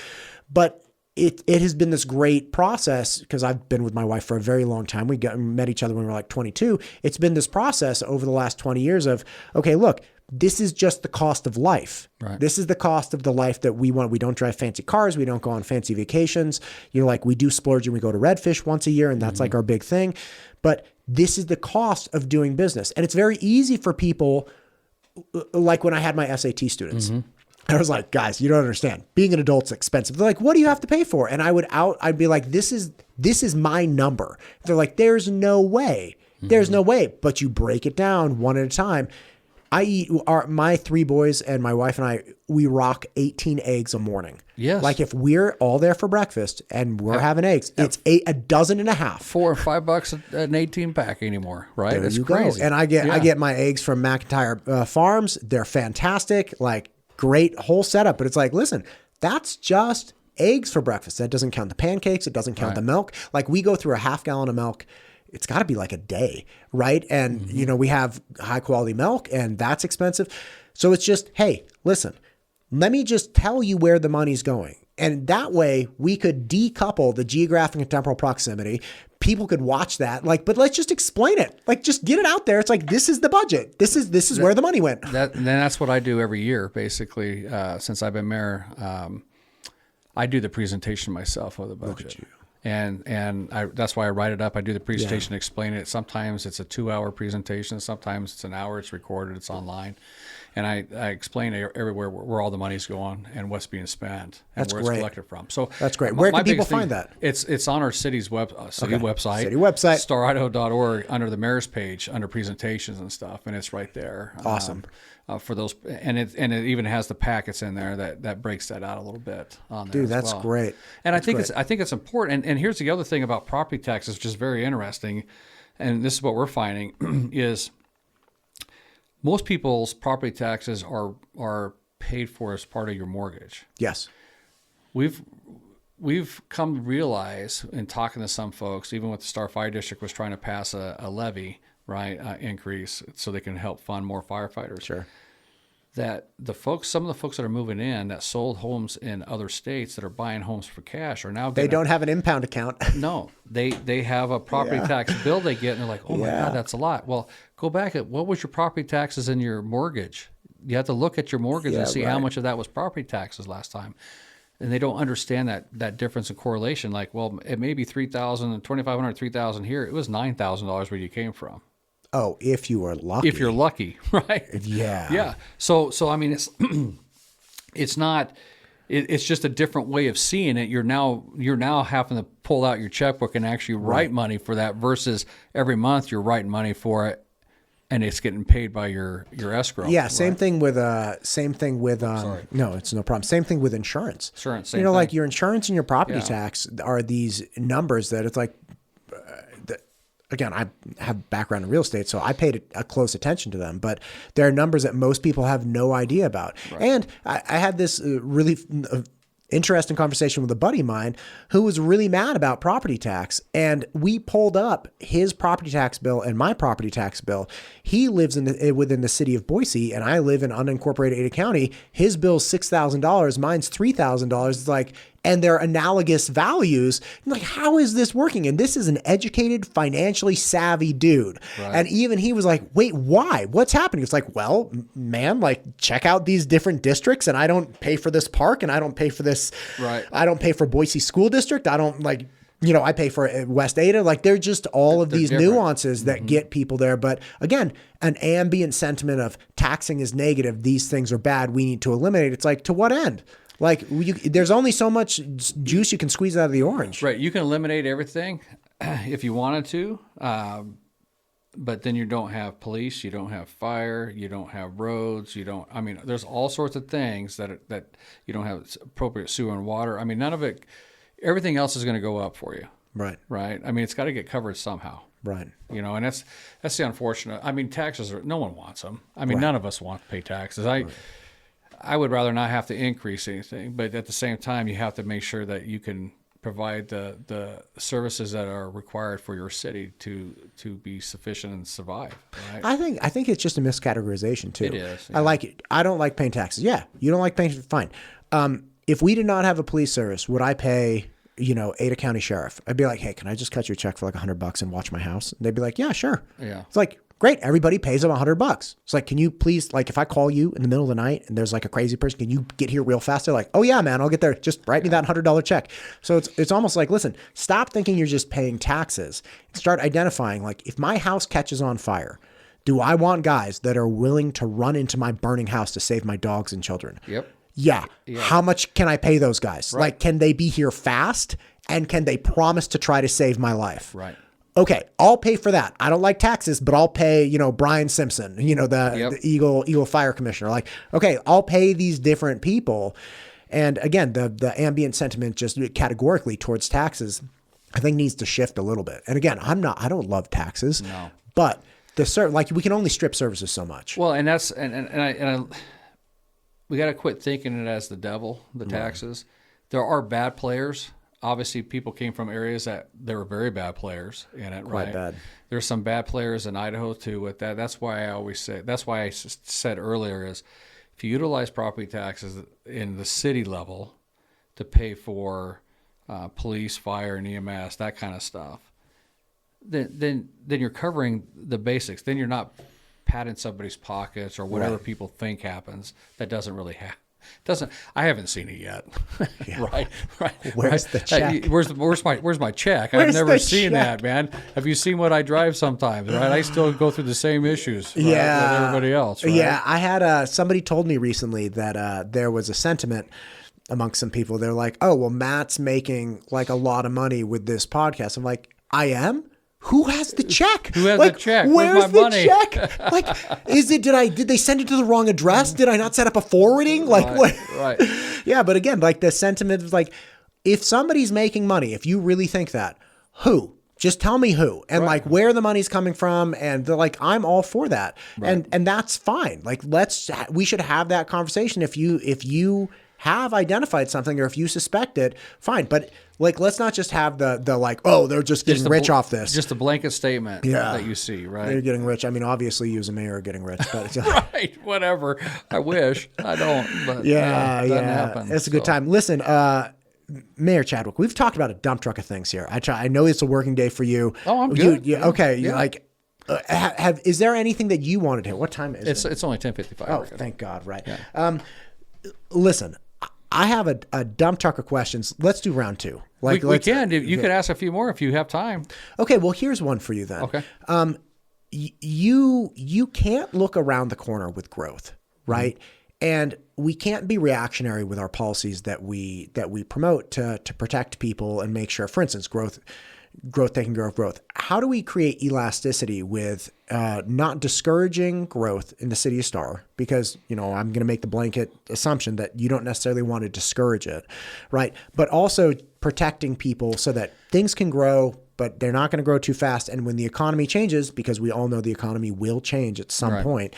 But it has been this great process because I've been with my wife for a very long time. We met each other when we were like 22. It's been this process over the last 20 years of, okay, look, this is just the cost of life. Right. This is the cost of the life that we want. We don't drive fancy cars. We don't go on fancy vacations. We do splurge and we go to Redfish once a year, and that's like our big thing. But this is the cost of doing business. And it's very easy for people, like when I had my SAT students, I was like, guys, you don't understand. Being an adult's expensive. They're like, what do you have to pay for? And I'd be like, this is my number. They're like, there's no way. There's no way. But you break it down one at a time. I eat my 3 boys and my wife and I, we rock 18 eggs a morning. Yes. Like if we're all there for breakfast and we're having eggs, it's a dozen and a half. $4 or $5 an 18 pack anymore, right? There you crazy. Go. And I get my eggs from McIntyre Farms. They're fantastic, like great whole setup. But it's like, listen, that's just eggs for breakfast. That doesn't count the pancakes. It doesn't count the milk. Like we go through a half gallon of milk. It's got to be like a day, right? And, we have high quality milk and that's expensive. So it's just, hey, listen, let me just tell you where the money's going. And that way we could decouple the geographic and temporal proximity. People could watch that, but let's just explain it. Like, just get it out there. It's like, this is the budget. This is where the money went. That's what I do every year, basically, since I've been mayor. I do the presentation myself of the budget. Look at you. And that's why I write it up. I do the presentation, explain it. Sometimes it's a 2-hour presentation. Sometimes it's an hour. It's recorded. It's online. And I explain everywhere where all the money's going and what's being spent and where it's collected from. So that's great. Where can people find that? It's on our city's website. City website. staridaho.org under the mayor's page under presentations and stuff, and it's right there. Awesome. For those, and it even has the packets in there that breaks that out a little bit on there. Dude, that's great. And I think it's important. And here's the other thing about property taxes, which is very interesting, and this is what we're finding is most people's property taxes are paid for as part of your mortgage. Yes. We've come to realize in talking to some folks, even with the Star Fire District was trying to pass a levy, increase so they can help fund more firefighters. Sure. That some of the folks that are moving in that sold homes in other states that are buying homes for cash are now they don't have an impound account. No, they have a property tax bill they get, and they're like, oh my God, that's a lot. Well, go back at what was your property taxes in your mortgage? You have to look at your mortgage and see how much of that was property taxes last time. And they don't understand that difference in correlation. Like, well, it may be $3,000, $2,500, $3,000 here. It was $9,000 where you came from. Oh, if you are lucky. If you're lucky, right? Yeah. Yeah. So I mean, it's not. It's just a different way of seeing it. You're now having to pull out your checkbook and actually write money for that versus every month you're writing money for it, and it's getting paid by your escrow. Yeah. Same thing with no, it's no problem. Same thing with insurance. Insurance. Same thing. Like your insurance and your property tax are these numbers that it's like. Again, I have background in real estate, so I paid a close attention to them. But there are numbers that most people have no idea about. Right. And I had this really interesting conversation with a buddy of mine who was really mad about property tax. And we pulled up his property tax bill and my property tax bill. He lives within the city of Boise, and I live in unincorporated Ada County. His bill's $6,000. Mine's $3,000. It's like, and they're analogous values. I'm like, how is this working? And this is an educated, financially savvy dude. Right. And even he was like, wait, why? What's happening? It's like, well, man, like check out these different districts, and I don't pay for this park, and I don't pay for this. Right. I don't pay for Boise School District. I don't I pay for West Ada. Like they're just all of these different nuances that get people there. But again, an ambient sentiment of taxing is negative. These things are bad. We need to eliminate. It's like, to what end? Like there's only so much juice you can squeeze out of the orange. Right. You can eliminate everything if you wanted to, but then you don't have police, you don't have fire, you don't have roads, there's all sorts of things that you don't have appropriate sewer and water. I mean, none of it, everything else is going to go up for you. Right. Right. I mean, it's got to get covered somehow. Right. And that's the unfortunate. I mean, taxes no one wants them. I mean, none of us want to pay taxes. I would rather not have to increase anything, but at the same time, you have to make sure that you can provide the services that are required for your city to be sufficient and survive. Right? I think it's just a miscategorization too. It is. Yeah. I like it. I don't like paying taxes. Yeah, you don't like paying. Fine. If we did not have a police service, would I pay? Ada County Sheriff? I'd be like, hey, can I just cut your check for like $100 and watch my house? And they'd be like, yeah, sure. Yeah. It's like, great. Everybody pays them $100. It's like, can you please, like, if I call you in the middle of the night and there's like a crazy person, can you get here real fast? They're like, oh yeah, man, I'll get there. Just write me that $100 check. So it's almost like, listen, stop thinking you're just paying taxes. Start identifying, like, if my house catches on fire, do I want guys that are willing to run into my burning house to save my dogs and children? Yep. Yeah. How much can I pay those guys? Right. Like, can they be here fast? And can they promise to try to save my life? Right. Okay, I'll pay for that. I don't like taxes, but I'll pay, Brian Simpson, the Eagle Fire Commissioner. Like, okay, I'll pay these different people. And again, the ambient sentiment just categorically towards taxes, I think needs to shift a little bit. And again, I don't love taxes. No. But we can only strip services so much. Well, and that's I we got to quit thinking it as the devil, the taxes. There are bad players. Obviously, people came from areas that there were very bad players in it. Quite right? Bad. There's some bad players in Idaho too with that. That's why I said earlier is if you utilize property taxes in the city level to pay for police, fire, and EMS, that kind of stuff, then you're covering the basics. Then you're not padding somebody's pockets or whatever people think happens that doesn't really happen. I haven't seen it yet. Right. Where's the check? Where's my check? I've never seen that, man. Have you seen what I drive sometimes? Right. I still go through the same issues. Right, with everybody else. Right? Yeah. I had somebody told me recently that there was a sentiment amongst some people. They're like, oh, well, Matt's making like a lot of money with this podcast. I'm like, I am. Who has the check? Who has the check? Where's my money? Check? Like, did they send it to the wrong address? Did I not set up a forwarding? Like, what? Right. Yeah, but again, like the sentiment is like, if somebody's making money, if you really think that, who? Just tell me who and like where the money's coming from. And they're like, I'm all for that. Right. And that's fine. Like, we should have that conversation. If you have identified something or if you suspect it, fine. But like, let's not just have the like, oh, they're just getting rich off this. Just a blanket statement that you see, right? They're getting rich. I mean, obviously you as a mayor are getting rich, but right, whatever. I wish. I don't, but happen, it's a good time. Listen, Mayor Chadwick, we've talked about a dump truck of things here. I know it's a working day for you. Oh, I'm good. Okay. Yeah. Like, is there anything that you wanted to hear? What time is it? It's only 10:55. Oh, thank God. Right. Yeah. Listen, I have a dump truck of questions. Let's do round two. Like we can. You could ask a few more if you have time. Okay. Well, here's one for you then. Okay. you can't look around the corner with growth, right? Mm-hmm. And we can't be reactionary with our policies that we promote to protect people and make sure, for instance, growth taking care of growth. How do we create elasticity with not discouraging growth in the city of Star? Because, I'm going to make the blanket assumption that you don't necessarily want to discourage it, right? But also protecting people so that things can grow, but they're not going to grow too fast. And when the economy changes, because we all know the economy will change at some point,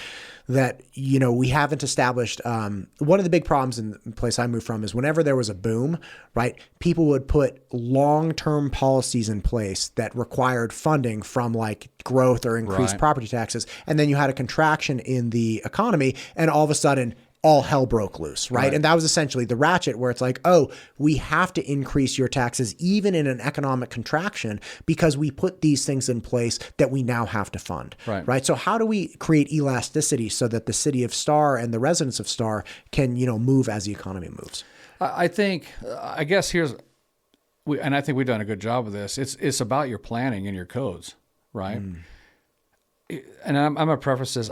that, we haven't established, one of the big problems in the place I moved from is whenever there was a boom, right, people would put long-term policies in place that required funding from like growth or increased property taxes. And then you had a contraction in the economy and all of a sudden all hell broke loose, right? And that was essentially the ratchet where it's like, oh, we have to increase your taxes even in an economic contraction because we put these things in place that we now have to fund, right? So how do we create elasticity so that the city of Star and the residents of Star can, move as the economy moves? I think we've done a good job of this. It's about your planning and your codes, right? And I'm going to preface this.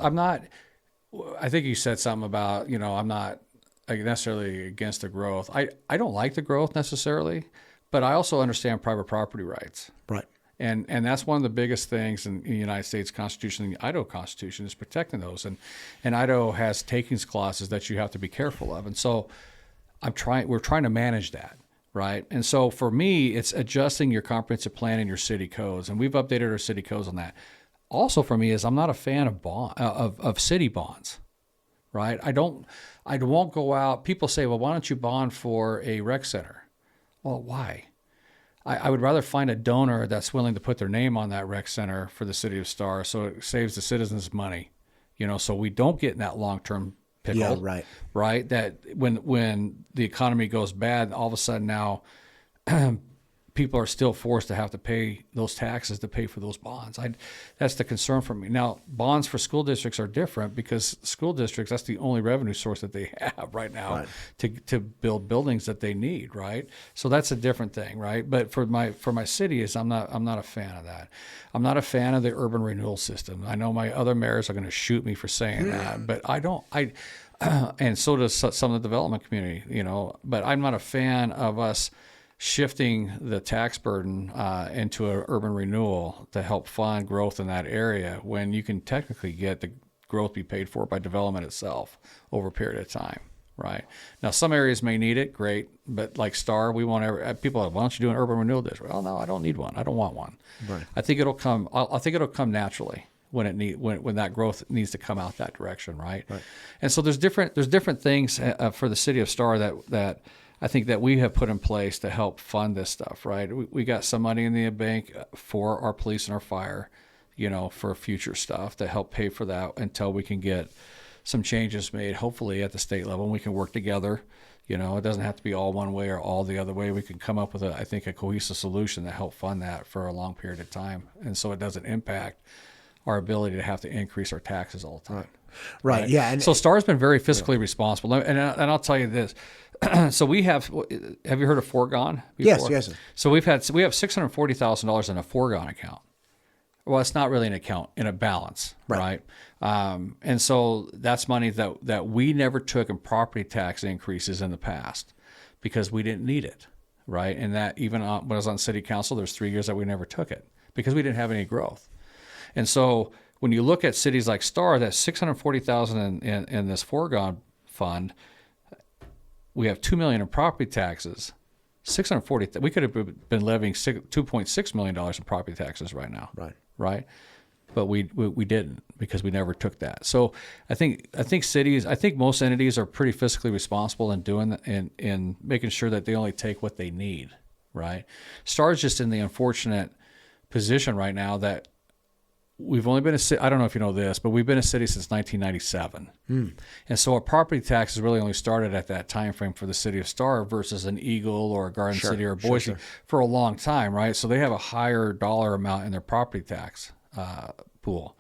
I think you said something about, I'm not necessarily against the growth. I don't like the growth necessarily, but I also understand private property rights. Right. And that's one of the biggest things in the United States Constitution, and the Idaho Constitution, is protecting those. And Idaho has takings clauses that you have to be careful of. And so we're trying to manage that. Right. And so for me, it's adjusting your comprehensive plan and your city codes. And we've updated our city codes on that. Also for me is I'm not a fan of city bonds, right? I won't go out. People say, well, why don't you bond for a rec center? Well, why? I would rather find a donor that's willing to put their name on that rec center for the city of Star, so it saves the citizens money, so we don't get in that long-term pickle. Yeah, right. Right. That when the economy goes bad, all of a sudden now people are still forced to have to pay those taxes to pay for those bonds. That's the concern for me. Now, bonds for school districts are different because school districts, that's the only revenue source that they have right now to build buildings that they need, right? So that's a different thing, right? But for my city I'm not a fan of that. I'm not a fan of the urban renewal system. I know my other mayors are going to shoot me for saying that, but and so does some of the development community, but I'm not a fan of us shifting the tax burden into an urban renewal to help fund growth in that area when you can technically get the growth be paid for by development itself over a period of time, right? Now, some areas may need it, great, but like Star, we want people like, why don't you do an urban renewal district? Well, no, I don't need one. I don't want one. Right. I think it'll come naturally when that growth needs to come out that direction, right? And so there's different things for the city of Star that I think that we have put in place to help fund this stuff, right? We got some money in the bank for our police and our fire, for future stuff to help pay for that until we can get some changes made, hopefully at the state level, and we can work together. It doesn't have to be all one way or all the other way. We can come up with a cohesive solution to help fund that for a long period of time. And so it doesn't impact our ability to have to increase our taxes all the time. Right. Yeah. And so Star's been very fiscally responsible. And I'll tell you this. So we have you heard of foregone before? Yes. So we have $640,000 in a foregone account. Well, it's not really an account, in a balance, right? And so that's money that we never took in property tax increases in the past because we didn't need it, right? And that even when I was on city council, there's 3 years that we never took it because we didn't have any growth. And so when you look at cities like Star, that's $640,000 in this foregone fund. We have $2 million in property taxes. $640,000. We could have been levying $2.6 million in property taxes right now. Right. But we didn't because we never took that. So I think most entities are pretty fiscally responsible in doing that, in making sure that they only take what they need. Right. Star's just in the unfortunate position right now that we've only been a city, I don't know if you know this, but we've been a city since 1997. And so our property taxes really only started at that time frame for the city of Star versus an Eagle or a Garden City or Boise for a long time, right? So they have a higher dollar amount in their property tax pool.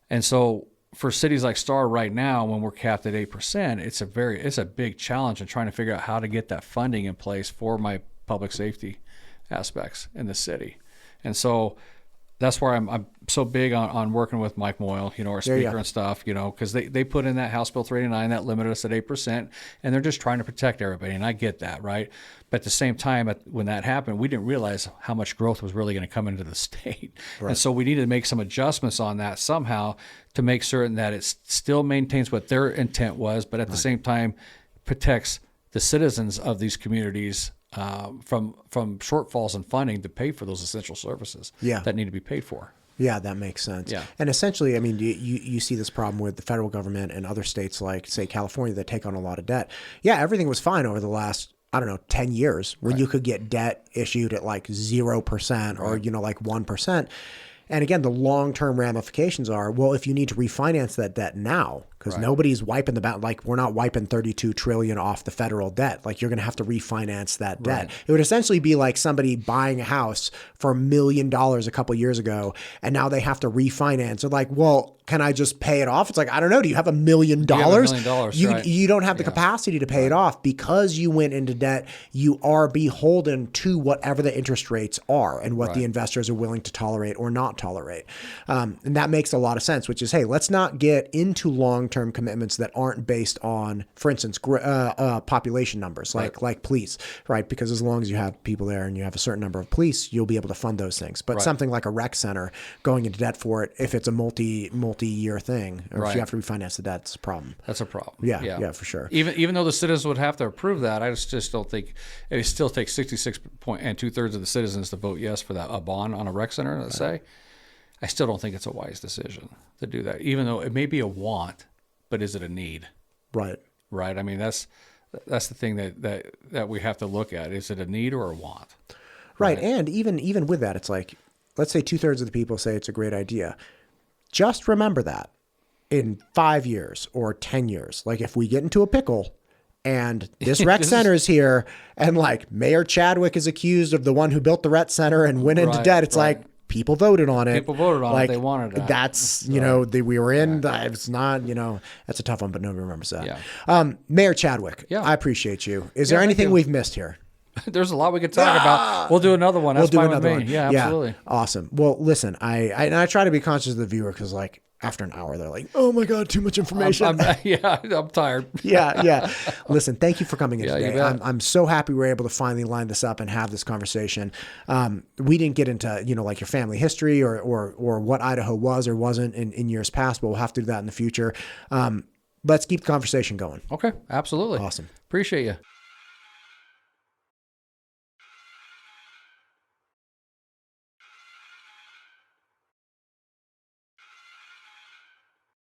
And so for cities like Star right now, when we're capped at 8%, it's a big challenge in trying to figure out how to get that funding in place for my public safety aspects in the city. And so that's why I'm so big on working with Mike Moyle, our speaker and stuff, because they put in that House Bill 389 that limited us at 8%, and they're just trying to protect everybody, and I get that, right? But at the same time, when that happened, we didn't realize how much growth was really going to come into the state. Right. And so we needed to make some adjustments on that somehow to make certain that it still maintains what their intent was, but at the same time protects the citizens of these communities from shortfalls in funding to pay for those essential services that need to be paid for. Yeah, that makes sense. Yeah. And essentially, I mean, you see this problem with the federal government and other states like, say, California that take on a lot of debt. Yeah, everything was fine over the last, 10 years when you could get debt issued at like 0% or, like 1%. And again, the long-term ramifications are, well, if you need to refinance that debt now, because nobody's wiping the balance, like we're not wiping $32 trillion off the federal debt. Like you're going to have to refinance that debt. It would essentially be like somebody buying a house for $1 million a couple years ago, and now they have to refinance. They're like, well, can I just pay it off? It's like, I don't know. Do you have $1 million? You don't have the capacity to pay it off because you went into debt. You are beholden to whatever the interest rates are and what the investors are willing to tolerate or not tolerate. And that makes a lot of sense, which is, hey, let's not get into long-term commitments that aren't based on, for instance, population numbers, like police, right? Because as long as you have people there and you have a certain number of police, you'll be able to fund those things. But something like a rec center, going into debt for it, if it's a multi-year thing, or if you have to refinance the debt, it's a problem. That's a problem. Yeah, for sure. Even though the citizens would have to approve that, I just don't think it still takes 66 and 2/3 of the citizens to vote yes for that a bond on a rec center. Let's say, I still don't think it's a wise decision to do that, even though it may be a want, but is it a need? Right. I mean, that's the thing that we have to look at. Is it a need or a want? Right. And even with that, it's like, let's say 2/3 of the people say it's a great idea. Just remember that in 5 years or 10 years, like if we get into a pickle and this rec center is here and like Mayor Chadwick is accused of the one who built the rec center and went into debt, it's like, people voted on it. People voted on it. They wanted it. That's, we were in. It's not, that's a tough one, but nobody remembers that. Yeah. Mayor Chadwick, I appreciate you. Is there anything we've missed here? There's a lot we could talk about. We'll do another one. That's fine with me. Yeah, absolutely. Yeah. Awesome. Well, listen, I try to be conscious of the viewer because like after an hour, they're like, oh my God, too much information. I'm tired. Yeah. Listen, thank you for coming in today. I'm so happy we're able to finally line this up and have this conversation. We didn't get into, like your family history or what Idaho was or wasn't in years past, but we'll have to do that in the future. Let's keep the conversation going. Okay. Absolutely. Awesome. Appreciate you.